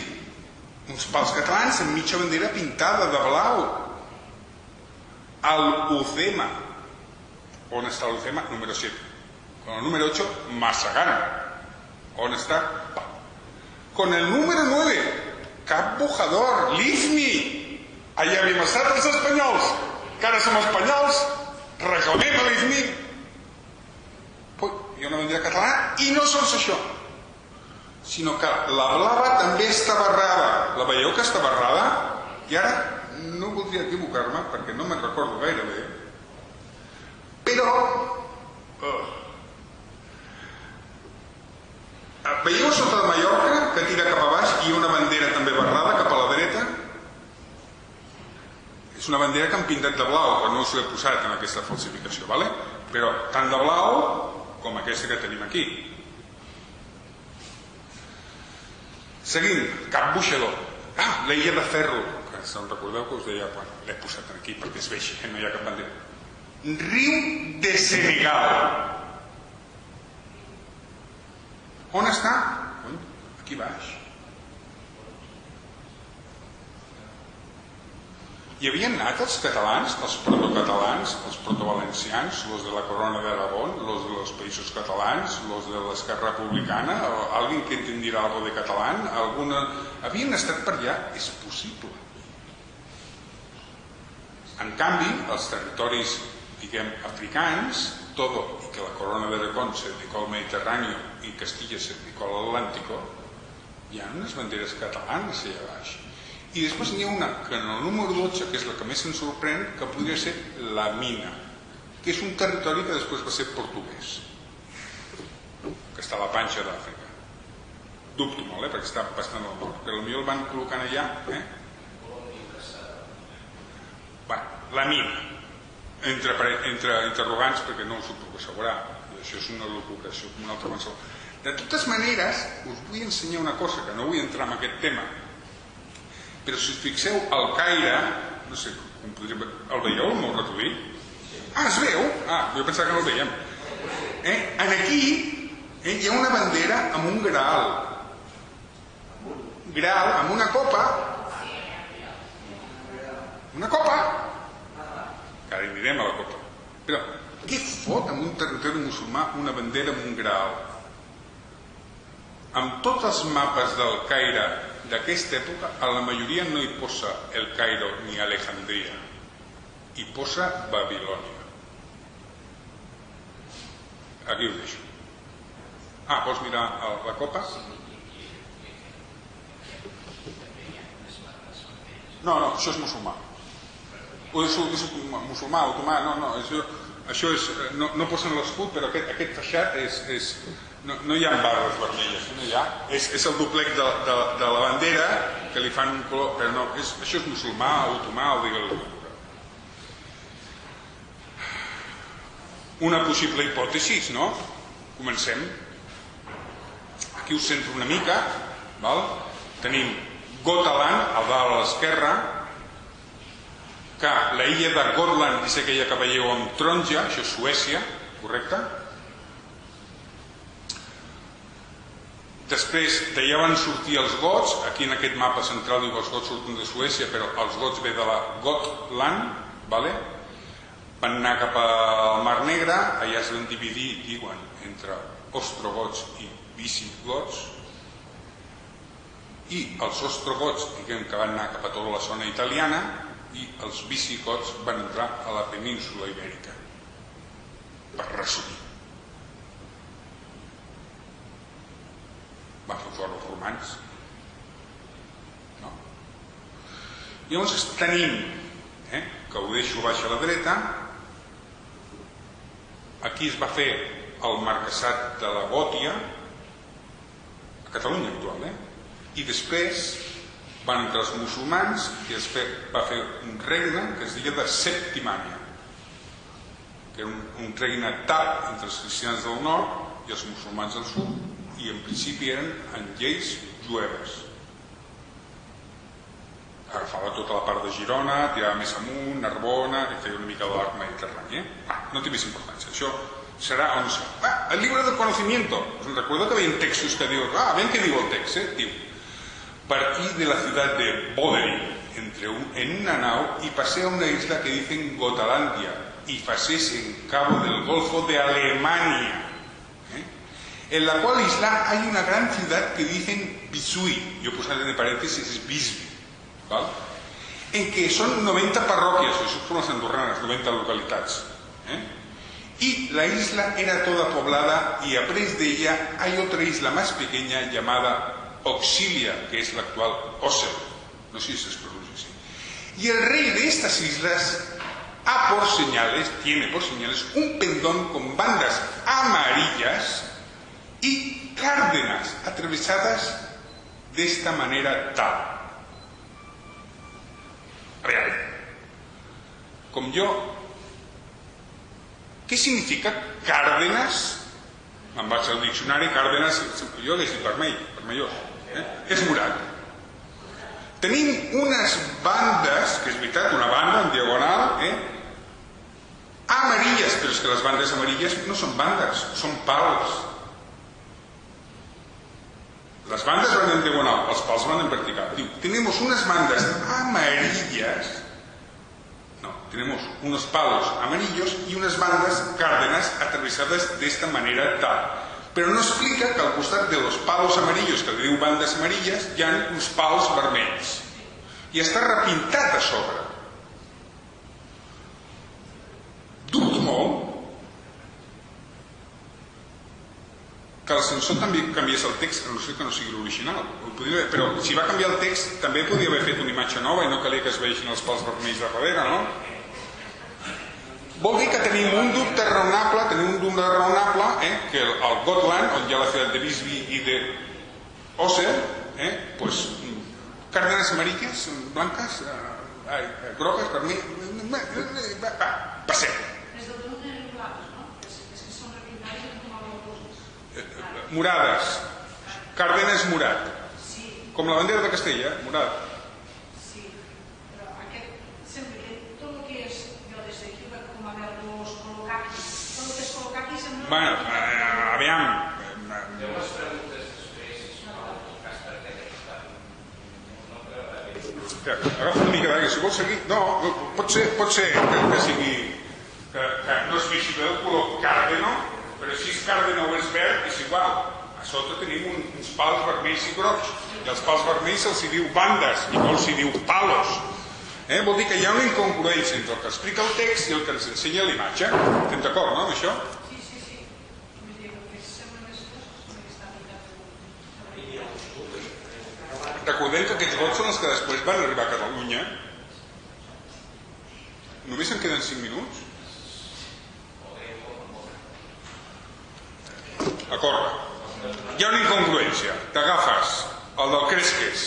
Uns pals catalans amb mitja bandera pintada de blau. El UCEMA. On està l'UCEMA? Número 7. Con el número 8, Massagana. ¿On está? Con el número 9, Cap Bojador, l'IFMI. Allà havíem estat els espanyols, que ara som espanyols, reclamem a l'IFMI. Hi ha una bandera catalana i no sols això, sinó que la blava també està barrada. La veieu que està barrada? I ara no voldria equivocar-me perquè no me'n recordo gaire bé, però... Veieu sota de Mallorca que tira cap a baix i una bandera també barrada cap a la dreta? És una bandera que han pintat de blau, que no us l'he posat en aquesta falsificació, ¿vale? Però tant de blau com aquesta que tenim aquí. Seguim, Cap Boixador. L'illa de Ferro, que se'n recordeu que us deia, l'he posat aquí perquè es vegi, no hi ha cap bandera. Riu de Senegal. On està? Aquí baix. Hi havien anat els catalans, els protocatalans, els protovalencians, els de la Corona d'Aragón, els dels Països Catalans, els de l'Esquerra Republicana, algú que entendirà algo de català, havien estat per allà? És possible. En canvi, els territoris, diguem, africans, todo, y que la Corona d'Aragón se dedicó al Mediterráneo y Castilla se dedicó al Atlántico, hi ha unes banderes catalanes allà baix. I després n'hi ha una que en el número 12, que és la que més ens sorprèn, que podria ser la Mina, que és un territori que després va ser portuguès, que està a la panxa d'Àfrica. Dubto molt, perquè està bastant al nord, però potser el van col·locant allà. La Mina, entre interrogants, perquè no us ho puc assegurar, i això és una locubració com una altra qualsevol. De totes maneres, us vull ensenyar una cosa, que no vull entrar en aquest tema, però si us fixeu, el Caire, no sé com podríem... El veieu, el meu ratolí? Es veu? Jo pensava que no el veiem. En aquí hi ha una bandera amb un graal. Graal amb una copa. Una copa. Que ara hi anirem a la copa. Però què fot en un territori musulmà una bandera amb un graal? Amb tots els mapes del Caire d'aquesta època, a la majoria no hi posa el Cairo ni Alejandria, hi posa Babilònia. Aquí ho deixo. Vols mirar la copa? No, això és musulmà. És musulmà, otomà, no, això és... No posen l'escut, però aquest feixat és... No hi ha barres vermelles, no hi ha. És el doblec de la bandera que li fan un color, però no, això és musulmà, otomà o digue-li. Una possible hipòtesi, no? Comencem. Aquí us centro una mica, val? Tenim Gotland, a dalt a l'esquerra, que la illa de Gotland és aquella que veieu amb taronja, això és Suècia, correcte? Després d'allà van sortir els gots, aquí en aquest mapa central diu que els gots surten de Suècia, però els gots ve de la Gotland, van anar cap al Mar Negre, allà es van dividir, diuen, entre ostrogots i visigots, i els ostrogots, diguem que van anar cap a tota la zona italiana, i els visigots van entrar a la península ibèrica, per resumir. Van fer fora els romans. No? Llavors tenim, que ho deixo baix a la dreta, aquí es va fer el marquesat de la Gòtia, a Catalunya actual, i després van entrar els musulmans i es va fer un regne que es deia de Septimània, que era un regne tap entre els cristians del nord i els musulmans del sud, i en principi eren en lleis jueves. Agafava tota la part de Girona, tirava més amunt, Narbona, i feia una mica de l'arc mediterrani. No té més importància. Això serà o no serà. El llibre del conocimiento. Recuerdo que había textos que digo, ven que digo el texto, diu: partí de la ciudad de Boderi en una nao y pasé a una isla que dicen Gotalandia y pasés en cabo del Golfo de Alemania, en la cual isla hay una gran ciudad que dicen Bisui, yo puse entre paréntesis es Bisbi, ¿vale? En que son 90 parroquias, eso son las andorranas, 90 localidades, y la isla era toda poblada y a prés de ella hay otra isla más pequeña llamada Auxilia, que es la actual Ossel, no sé si se pronuncia así. Y el rey de estas islas tiene por señales un pendón con bandas amarillas y cárdenas atravesadas de esta manera tal. Real. Como yo, ¿qué significa cárdenas? Me'n vaig al diccionari, cárdenas, jo l'he dit vermellós. És morat. Tenim unes bandes, que és veritat, una banda en diagonal, amarilles, però és que les bandes amarilles no són bandes, són pals. Les bandes van en diagonal, els pals van en vertical. Diu, tenemos unas bandas amarillas, tenemos unos palos amarillos y unas bandas cárdenas atravesadas de esta manera tal. Però no explica que al costat de los palos amarillos, que li diu bandes amarilles, hi ha uns pals vermells. I està repintat a sobre. Dubto molt que el censor també canviés el text, a no ser que no sigui l'original. Però si va canviar el text, també podria haver fet una imatge nova i no calia que es vegin els pals vermells de darrere, no? Vol dir que tenim un dubte raonable, que al Gotland, on hi ha la ciutat de Visby i de Ossel, pues, cárdenas amarillas, blancas, grogues, vermelles, passem. Morades, cárdenas morat, com la bandera de Castella, morat. Bueno, aviam. Jo les preguntes després, sisplau, en tot cas, perquè agafa una mica d'aigua, si vols seguir. No, pot ser que sigui que no es vegi bé el color càrdeno, però si és càrdeno o és verd és igual. A sota tenim uns pals vermells i grocs, i els pals vermells se'ls diu bandes i no els diu palos. Vol dir que hi ha una incongruència entre el que explica el text i el que ens ensenya l'imatge. Estem d'acord, no, amb això? Recordem que aquests vots són els que després van arribar a Catalunya. Només en queden 5 minuts? A córrer. Hi ha una incongruència. T'agafes el del Cresques.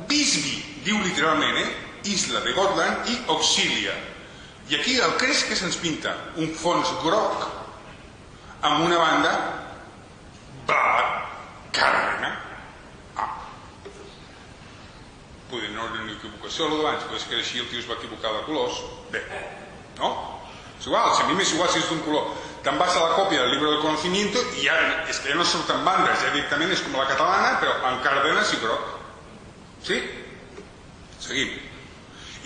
Visby, diu literalment, Isla de Gotland i Auxilia. I aquí el Cresques ens pinta un fons groc amb una banda blava, càrdena. Poder no era una equivocació a l'abans, però és que així el tio es va equivocar de colors. Bé, no? És igual, si a mi m'és igual si és d'un color. Te'n vas a la còpia del llibre del conocimiento i ja, és que ja no surten bandes, ja directament és com la catalana, però amb càrdenes i groc. Sí? Seguim.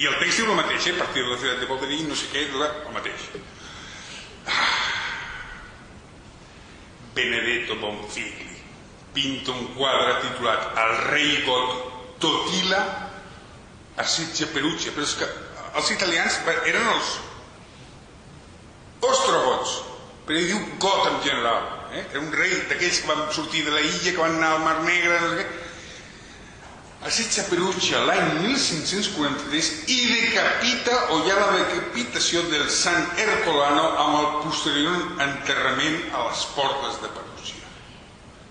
I el text diu el mateix, a partir de la ciutat de Boderi, no sé què, el mateix. Benedetto Bonfigli. pinta un quadre titulat El rei got Totila assetja Perugia, però és que els italians eren els ostrogots, però ell diu got en general, era un rei d'aquells que van sortir de la illa, que van anar al Mar Negre, no sé què. Assetja Perugia l'any 1543 i decapita o hi ha la decapitació del Sant Ercolano amb el posterior enterrament a les portes de Perugia.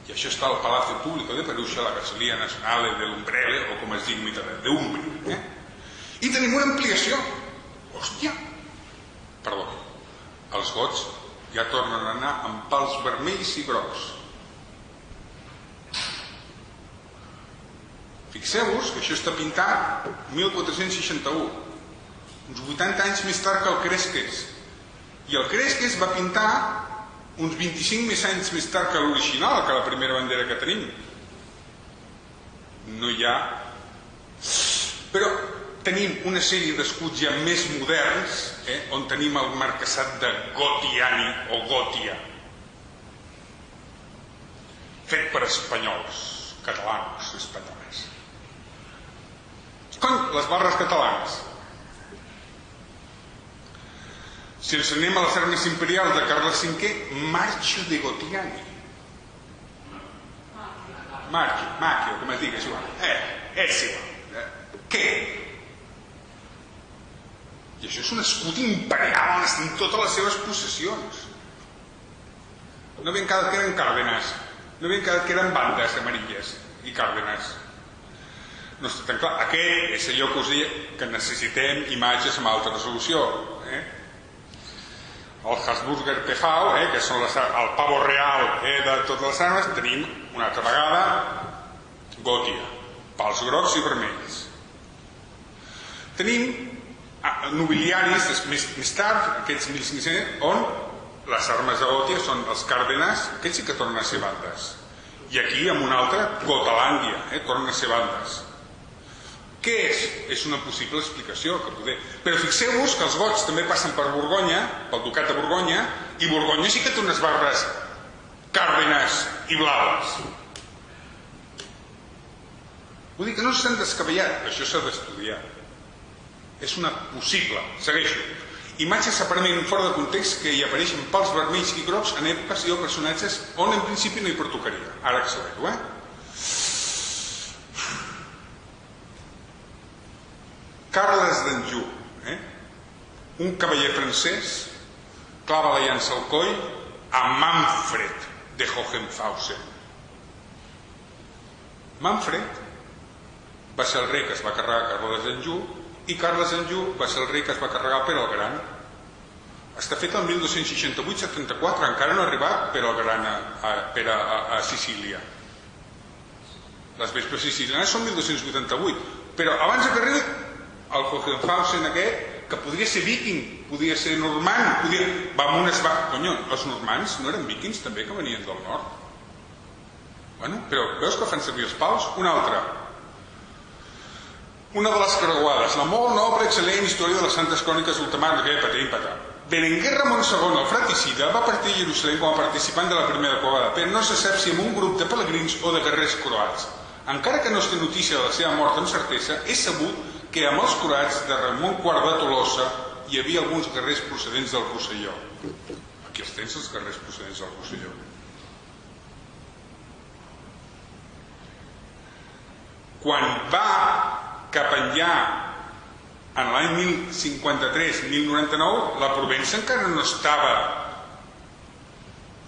I això està al Palacio Público de Perugia, la Casellia Nazionale dell'Umbrelle, o com es digui en italià, d'Umbria. I tenim una ampliació. Hòstia! Perdó. Els gots ja tornen a anar amb pals vermells i grocs. Fixeu-vos que això està pintat 1461, uns 80 anys més tard que el Cresques. I el Cresques va pintar uns 25 més anys més tard que l'original, que la primera bandera que tenim. No hi ha... Però tenim una sèrie d'escuts ja més moderns, on tenim el marquesat de Gotiani o Gotia, fet per espanyols, catalans, espanyols. Cony, les barres catalanes. Si ens anem a les armes imperials de Carles V, Marchio de Gotiani. Marchio, com es diga, és igual. És igual. Què? I això és un escut imperial on estan totes les seves possessions. No havien quedat que eren càrdenas, no havien quedat que eren bandes amarilles i càrdenas. No està tan clar. Aquest és allò que us deia, que necessitem imatges amb alta resolució. El Habsburger Tejao, que són el pavo real de totes les armes, tenim una altra vegada Gotia, pals grocs i vermells. Tenim nobiliaris més tard, aquests 1500, on les armes de Gotia són els càrdenas, aquests sí que tornen a ser bandes. I aquí amb una altra, Gotalàndia, tornen a ser bandes. Què és? És una possible explicació que poder... Però fixeu-vos que els gots també passen per Borgonya, pel ducat de Borgonya, i Borgonya sí que té unes barbes càrdenas i blaves. Vull dir que no s'han descabellat, això s'ha d'estudiar. És una possible, segueixo. Imatges aparentment fora de context que hi apareixen pals vermells i grocs en èpoques i o personatges on en principi no hi pertocaria. Ara accelero, Carles d'Anjou, un cavaller francès, clava la llança al coll a Manfred de Hohenhausen. Manfred va ser el rei que es va carregar Carles d'Anjou i Carles d'Anjou va ser el rei que es va carregar Pere el Gran. Està fet el 1268-74, encara no ha arribat Pere el Gran a Sicília. Les vespres sicilianes són 1288, però abans que arribi el Hohenhausen aquest, que podria ser viking, podria ser normand, va amb unes... Conyo, els normands no eren vikings també, que venien del nord? Bueno, però veus que fan servir els pals? Una altra. Una de les creuades, la molt noble, excel·lent història de les santes cròniques d'ultramar, que patim, patà. Berenguer Ramon II, el fratricida, va partir a Jerusalem com a participant de la primera creuada, però no se sap si amb un grup de pelegrins o de guerrers croats. Encara que no es té notícia de la seva mort amb certesa, és sabut que amb els croats de Ramon IV de Tolosa hi havia alguns guerrers procedents del Rosselló. Aquí els tens, els guerrers procedents del Rosselló. Quan va cap enllà en l'any 1053-1099, la Provença encara no estava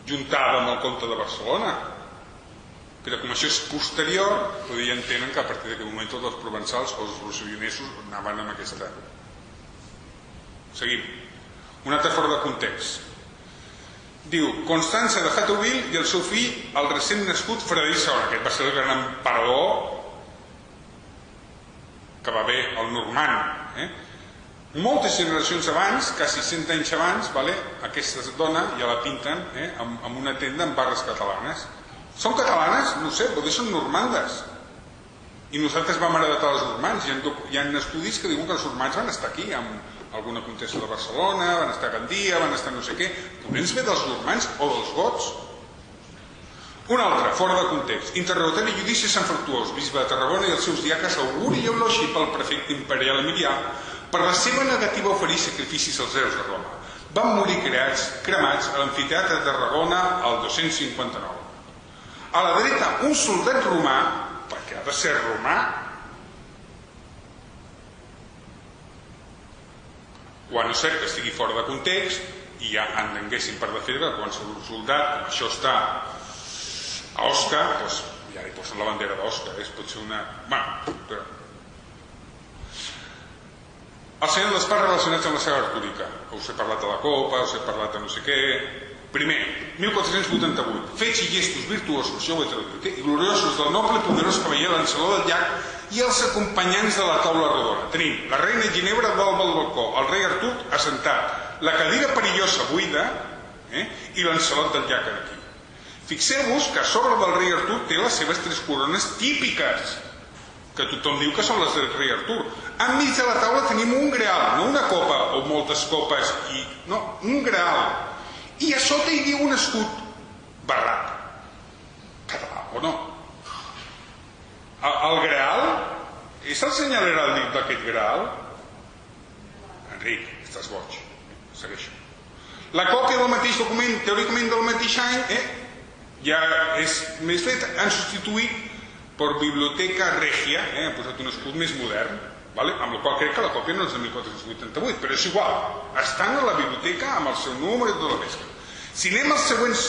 juntada amb el comte de Barcelona. Però com això és posterior, ja entenen que a partir d'aquest moment tots els provençals o els rossellonesos anaven amb aquesta. Seguim. Un altre fora de context. Diu, Constança de Hâteville i el seu fill, el recent nascut Frederic II. Aquest va ser el gran emperador que va haver el normand. Moltes generacions abans, quasi 100 anys abans, aquesta dona ja la pinten amb una tenda amb barres catalanes. Són catalanes? No sé, potser són normandes. I nosaltres vam heretar els normands. Hi ha estudis que diuen que els normands van estar aquí, amb alguna contesa de Barcelona, van estar a Gandia, van estar no sé què. Potser ens ve dels normands o dels gots. Un altre, fora de context. Interrogatori judici Sant Fructuós, bisbe de Tarragona i els seus diaques Auguri i Eulogi pel prefecte imperial Emilià per la seva negativa a oferir sacrificis als hereus de Roma. Van morir cremats a l'amfiteatre de Tarragona el 259. A la dreta, un soldat romà, perquè ha de ser romà, o a no ser que estigui fora de context i ja entenguessin per defendre que qualsevol soldat, com això està a Oscar, doncs ja li posen la bandera d'Oscar, pot ser una... Bueno, el senyor de les parts relacionats amb la saga artúrica. Us he parlat de la copa, us he parlat de no sé què... Primer, 1488, fets i gestos virtuosos, això ho he traduït, i gloriosos del noble i poderós cavaller Lancelot del Llac i els acompanyants de la taula rodona. Tenim la reina Ginebra dalt del balcó, el rei Artur assentat, la cadira perillosa buida i Lancelot del Llac aquí. Fixeu-vos que a sobre del rei Artur té les seves 3 corones típiques, que tothom diu que són les del rei Artur. Enmig de la taula tenim un greal, no una copa o moltes copes, no, un greal. I a sota hi diu un escut barrat. Català, o no? El greal és el senyal heràldic d'aquest greal? Enric, estàs boig. Segueixo. La còpia del mateix document, teòricament del mateix any, ja és més fet, han substituït per Biblioteca Regia, han posat un escut més modern, amb la qual crec que la còpia no és de 1488, però és igual, estan a la biblioteca amb el seu número i tota la pesca. Si anem als següents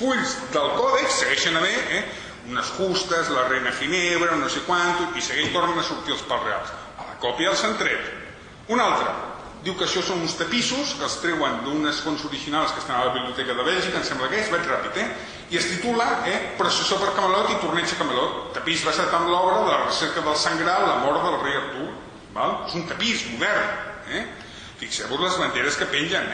fulls del còdex, segueixen haver unes justes, la reina Ginebra, no sé quant, i segueix, tornen a sortir els pals reals. A la còpia els han tret. Un altre, diu que això són uns tapissos que els treuen d'unes fonts originals que estan a la biblioteca de Bèlgica, em sembla que és, vaig ràpid, i es titula Processó per Camelot i Torneig a Camelot, tapís basat en l'obra de la recerca del Sant Graal, la mort del rei Artur. És un tapís modern. Fixeu-vos les banderes que pengen.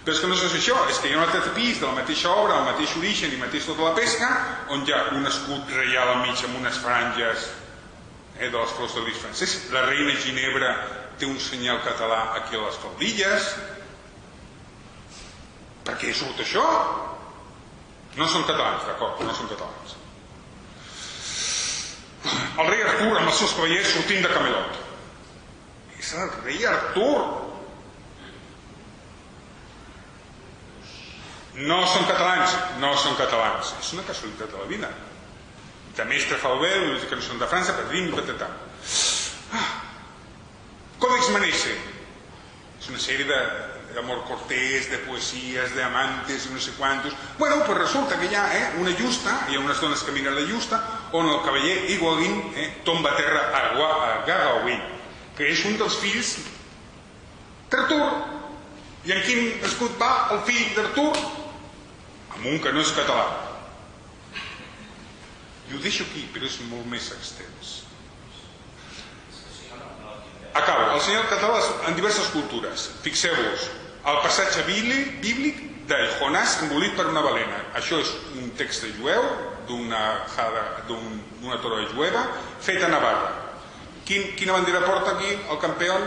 Però és que no és això, és que hi ha un altre tapís de la mateixa obra, el mateix origen i mateix tota la pesca, on hi ha un escut reial al mig amb unes franges de les flors de lis francès. La reina Ginebra té un senyal català aquí a les faldilles. Per què surt això? No són catalans, d'acord, no són catalans. El rei Artur amb els seus cavallers sortint de Camelot. És el rei Artur. No són catalans, no són catalans. És una casualitat de la vida. De Mestre Falbel, que no són de França, Pedrín, patatà. Còdex Manesse. És una sèrie d'amor cortés, de poesies, d'amantes, no sé quantos. Bueno, pues resulta que hi ha una justa, hi ha unes dones que miren la justa, on el cavaller Igualin tomba a terra a Gagaoin, que és un dels fills d'Artur. I en quin escut va el fill d'Artur? Amb un que no és català. I ho deixo aquí, però és molt més extens. Acabo. El senyal català en diverses cultures. Fixeu-vos, el passatge bíblic de Jonàs embolit per una balena. Això és un text jueu d'una torre jueva feta a Navarra. Quina bandera porta aquí el campió?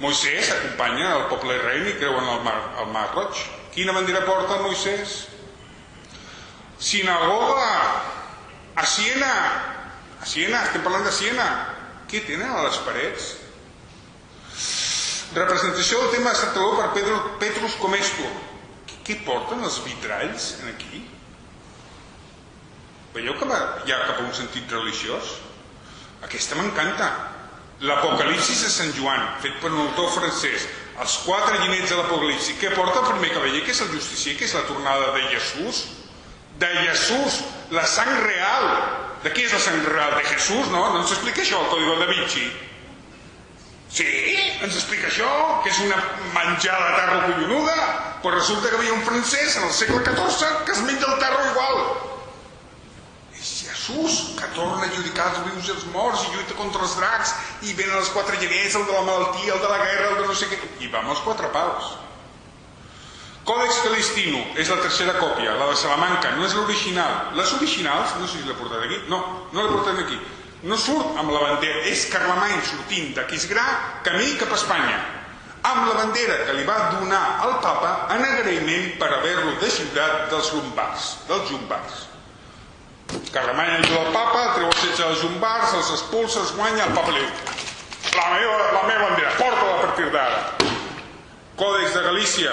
Moisès acompanya el poble israelí i creuen el mar Roig. Quina bandera porta Moisès? Sinagoga a Siena. A Siena, estem parlant de Siena. Què tenen a les parets? Representació del tema de Salvador per Petrus Comestor. Què porten els vitralls aquí? Veieu que hi ha cap a un sentit religiós? Aquesta m'encanta. L'Apocalipsis de Sant Joan, fet per un autor francès. Els 4 llinets de l'Apocalipsi. Què porta el primer cavaller, que és el justicier, que és la tornada de Jesús? De Jesús, la sang real. De qui és la sang real? De Jesús, no? No ens explica això el Código da Vinci? Sí? Ens explica això? Que és una menjada de tarro collonuda? Però resulta que hi havia un francès en el segle XIV que es menja el tarro igual. És Jesús, que torna a adjudicar els vius i els morts i lluita contra els dracs i venen els 4 lleners, el de la malaltia, el de la guerra, el de no sé què, i va amb els 4 paus. Còdex Calistino és la tercera còpia, la de Salamanca, no és l'original. Les originals, no sé si l'he portat aquí, no l'he portat aquí, no surt amb la bandera, és Carlemany sortint d'Aquisgrà camí cap a Espanya. amb la bandera que li va donar el papa en agraïment per haver-lo deixibrat dels Llombards. Carlemany ajuda el papa, treu el setge dels Llombards, els expulsa, els guanya, el papa li diu: la meva bandera, porta-la a partir d'ara. Còdex de Galícia,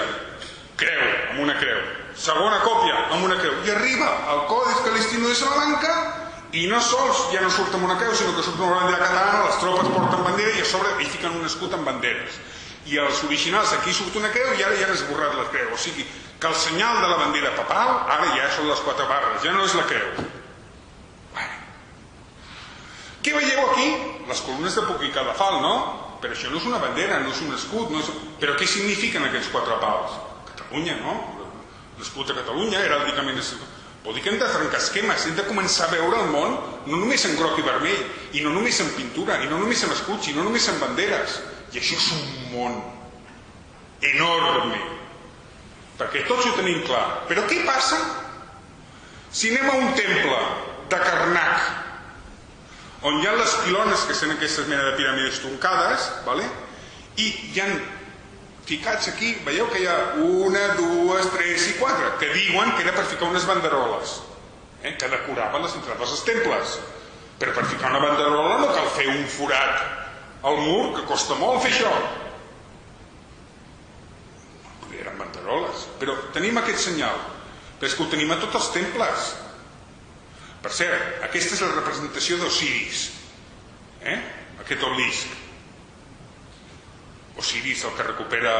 creu, amb una creu. Segona còpia, amb una creu. I arriba al Còdex Calistino de Salamanca i no sols ja no surt amb una creu, sinó que surt amb una bandera catalana, les tropes porten bandera i a sobre hi fiquen un escut amb banderes. I els originals aquí surt una creu i ara ja han esborrat la creu. O sigui que el senyal de la bandera papal ara ja són les 4 barres, ja no és la creu. Bueno. Què veieu aquí? Les columnes de puc i cadafal, no? Però això no és una bandera, no és un escut, no és... Però què signifiquen aquests 4 pals? Catalunya, no? L'escut de Catalunya, heràldicament... Vol dir que hem de trencar esquemes, hem de començar a veure el món no només en groc i vermell, i no només en pintura, i no només en escuts, i no només en banderes. I això és un món enorme, perquè tots ho tenim clar. Però què passa si anem a un temple de Karnak, on hi ha les pilones, que són aquestes mena de piràmides truncades, i hi ha ficats aquí, veieu que hi ha 1, 2, 3 i 4, que diuen que era per ficar unes banderoles, que decoraven les entrades dels temples. Però per ficar una banderola no cal fer un forat al mur, que costa molt fer això. Eren banderoles. Però tenim aquest senyal. Però és que ho tenim a tots els temples. Per cert, aquesta és la representació d'Osiris. Aquest obelisc. Osiris, el que recupera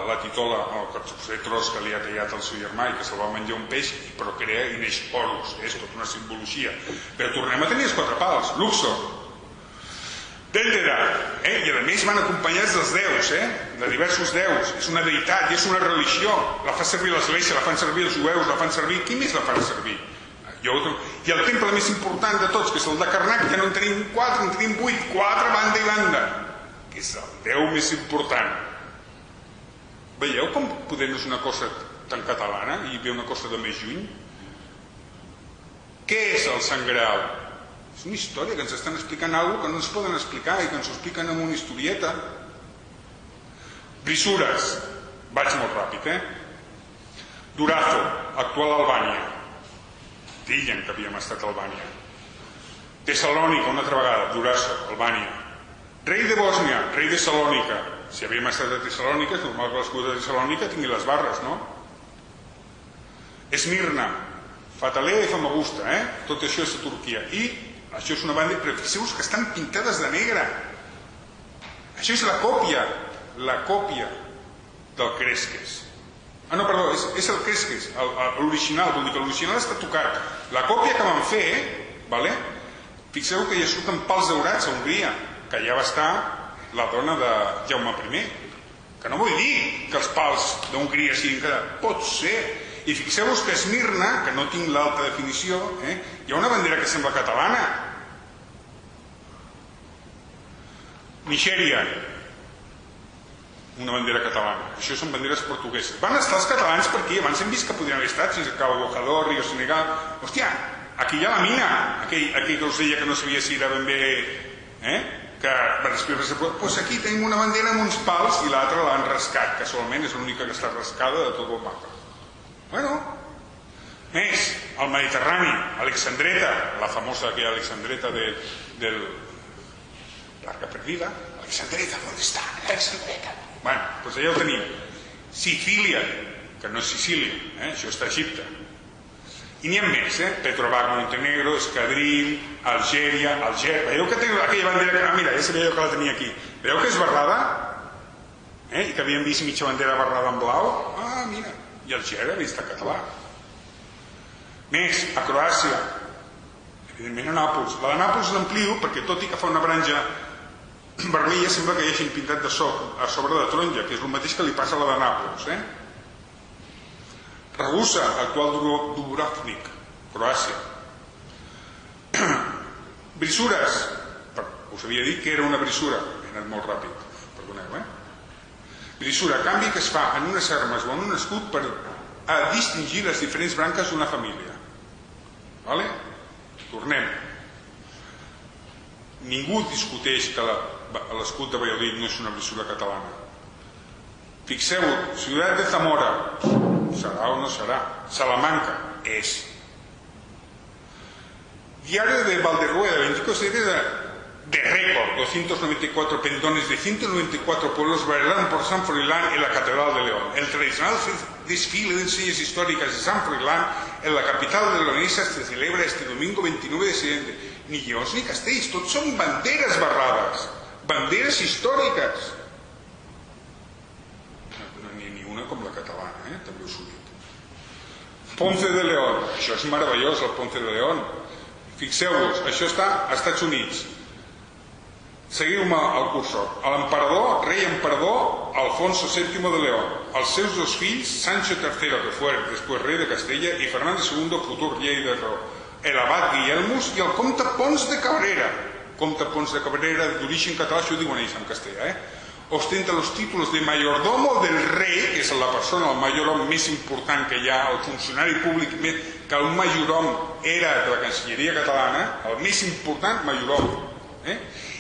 la titola, el tros que li ha tallat el seu germà i que se'l va menjar un peix i procrea i neix Horus. És tota una simbologia. Però tornem a tenir els 4 pals. Luxor, Dendera, i a més van acompanyats dels déus, de diversos déus. És una deïtat i és una religió. La fa servir l'Església, la fan servir els jueus, la fan servir... Qui més la fan servir? I el temple més important de tots, que és el de Karnak, ja no en tenim 4, en tenim 8, 4 banda i banda, que és el déu més important. Veieu com poder no és una cosa tan catalana i ve una cosa de més lluny? Què és el Sant Graal? És una història que ens estan explicant alguna cosa que no ens poden explicar i que ens ho expliquen amb una historieta. Brisures, vaig molt ràpid, Durazzo, actual Albània. Deien que havíem estat a Albània. Tessalònica, una altra vegada, Durazzo, Albània. Rei de Bòsnia, rei de Salònica. Si havíem estat a Tessalònica, és normal que l'escut de Tessalònica tingui les barres, no? Esmirna, Fatalea i Famagusta, tot això és a Turquia. I això és una banda, però fixeu-vos que estan pintades de negre. Això és la còpia del Cresques. Ah, no, perdó, és el Cresques, l'original, vol dir que l'original està tocat. La còpia que van fer, fixeu que ja surten pals daurats a Hongria, que ja va estar la dona de Jaume I. Que no vull dir que els pals d'Hongria siguin quedats. Pot ser. I fixeu-vos que a Esmirna, que no tinc l'alta definició, hi ha una bandera que sembla catalana. Nigèria, una bandera catalana. Això són banderes portugueses. Van estar els catalans per aquí, abans hem vist que podrien haver estat fins a Cabo Bojador, Rio Senegal. Hòstia, aquí hi ha la mina, aquell que us deia que no sabia si era ben bé, que va després... Doncs aquí tenim una bandera amb uns pals i l'altra l'han rascat, que solament és l'única que està rascada de tot el mapa. Bueno, més, al Mediterrani, Alexandreta, la famosa aquella Alexandreta del l'Arca Perdida. Alexandreta, on està? Alexandreta. Bueno, doncs allà ho tenim. Sicília, que no és Sicília, això està a Egipte. I n'hi ha més, Petrovac, Montenegro, Escadril, Algèria, veieu que té aquella bandera... Ah, mira, ja sabia que la tenia aquí. Veieu que és barrada? I que havíem vist mitja bandera barrada en blau? Ah, mira. I Algèria havia estat català. Més, a Croàcia, evidentment a Nàpols. La de Nàpols l'amplio perquè tot i que fa una franja vermella sembla que hi hagin pintat a sobre de taronja, que és el mateix que li passa a la de Nàpols. Ragusa, actual Dubrovnik, Croàcia. Brisures, us havia dit que era una brisura, he anat molt ràpid, perdoneu, Brisura, canvi que es fa en unes armes o en un escut per a distingir les diferents branques d'una família. Vale? Tornem. Ningú discuteix que l'escut de Valladolid no és una brisura catalana. Fixeu-vos, Ciutat de Zamora, serà o no serà? Salamanca, és. Diario de Valderrueda, 24 de récord, 294 pendones de 194 pueblos bailaron por San Froilán en la Catedral de León. El tradicional desfile de enseñas históricas de San Froilán en la capital de leonesa se celebra este domingo 29 de setembre. Ni Lleons ni Castells, tots són banderes barrades, banderes històriques. No n'hi ha ni una com la catalana, també us ho dic. Ponce de León, això és meravellós, el Ponce de León. Fixeu-vos, això està als Estats Units. Seguiu-me el cursor. L'emperador, rei emperador Alfonso VII de León, els seus dos fills, Sancho III, que fue després rei de Castella, i Fernando II, futur rei de León, el abat Guillermus i el comte Pons de Cabrera. Comte Pons de Cabrera, d'origen català, això ho diuen ells en castellà, ostenta los títulos de mayordomo del rei, que és la persona, el mayordomo més important que hi ha, el funcionari públic, que un mayordomo era de la Cancelleria catalana, el més important mayordomo.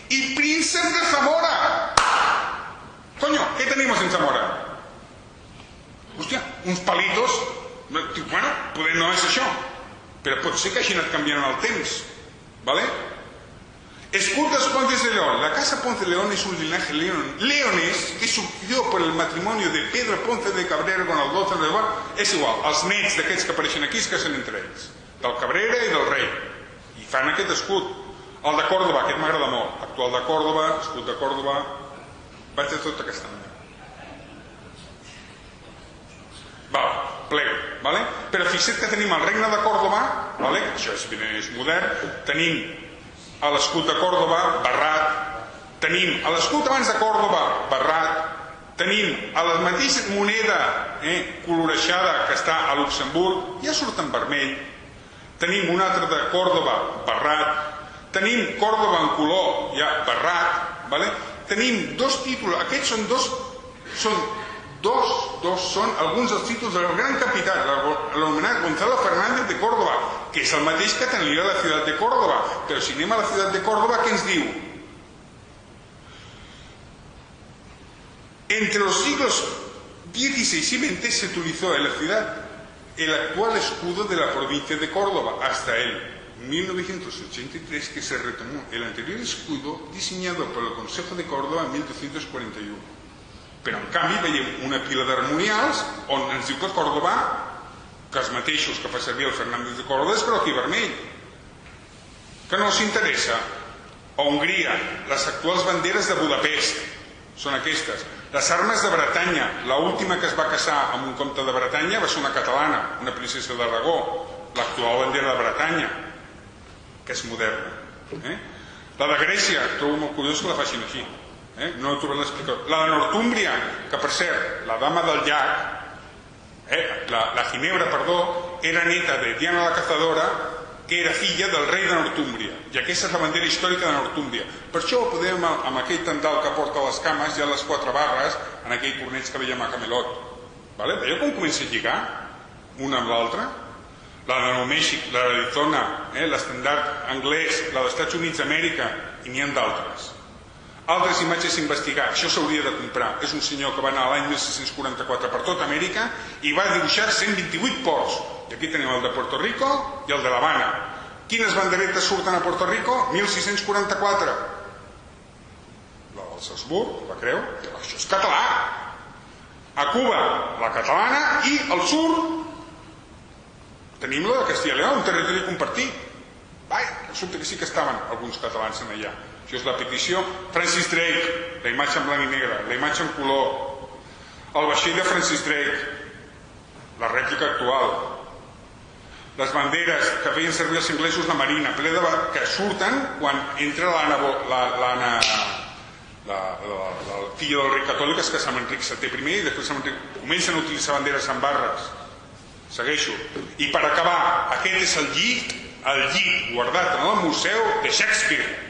Y príncep de Zamora. Coño, ¿qué tenemos en Zamora? Hòstia, uns palitos. Bueno, poder no és això, però pot ser que hagin anat canviant el temps, ¿vale? Escut dels Ponces de León. La casa Ponce de León es un linaje leonés que surgió por el matrimonio de Pedro Ponce de Cabrera con el 12 de León. És igual, els nets d'aquests que apareixen aquí es casen entre ells, del Cabrera i del rei, i fan aquest escut. El de Còrdoba, aquest m'agrada molt. Actual de Còrdoba, escut de Còrdoba. Vaig de tota aquesta manera. Val, plego, vale? Però fixa't que tenim el regne de Còrdoba, vale? Això és modern. Tenim l'escut de Còrdoba, barrat. Tenim l'escut abans de Còrdoba, barrat. Tenim la mateixa moneda coloreixada que està a Luxemburg, ja surt en vermell. Tenim un altre de Còrdoba, barrat. Tenim Còrdoba en color ja barrat, ¿vale? Tenim dos títols, aquests són alguns dels títols del gran capità, l'anomenat Gonzalo Fernández de Córdoba, que és el mateix que tenia la ciutat de Córdoba. Però si anem a la ciutat de Córdoba, què ens diu? Entre los siglos XVI y XX se utilizó en la ciudad el actual escudo de la provincia de Córdoba hasta el 1983 que se retomó el anterior escudo diseñado por el Consejo de Córdoba en 1241. Però en canvi veiem una pila d'armonials on ens diu que Córdoba, que els mateixos que fa servir el Fernández de Córdoba, és groc i vermell. Que no els interessa. A Hongria, les actuals banderes de Budapest són aquestes. Les armes de Bretanya, l'última que es va casar amb un comte de Bretanya va ser una catalana, una princesa d'Aragó, l'actual bandera de Bretanya, que és moderna. La de Grècia, trobo molt curiós que la facin així. No he trobat l'explicació. La de Nortúmbria, que per cert, la dama del llac, la Ginebra, perdó, era neta de Diana la Cazadora, que era filla del rei de Nortúmbria. I aquesta és la bandera històrica de Nortúmbria. Per això ho podem, amb aquell tendal que porta les cames, ja les 4 barres, en aquell torneig que veiem a Camelot. Veieu com comença a lligar una amb l'altra? La de Nou Mèxic, la d'Arizona, l'estandard anglès, la dels Estats Units d'Amèrica, i n'hi ha d'altres. Altres imatges a investigar, això s'hauria de comprar. És un senyor que va anar l'any 1644 per tota Amèrica i va dibuixar 128 ports. I aquí tenim el de Puerto Rico i el de l'Havana. Quines banderetes surten a Puerto Rico? 1644. La del Salzburg, la creu, això és català. A Cuba, la catalana, i al sur tenim la de Castilla y León, un territori compartit. Resulta que sí que estaven alguns catalans en allà. Això és la petició. Francis Drake, la imatge en blanc i negre, la imatge en color, el vaixell de Francis Drake, la rèplica actual, les banderes que feien servir els inglesos, la marina, que surten quan entra la filla del rei catòlic, que és Sant Enric VII i després comencen a utilitzar banderes amb barres. Segueixo. I per acabar, aquest és el llit guardat en el Museu de Shakespeare.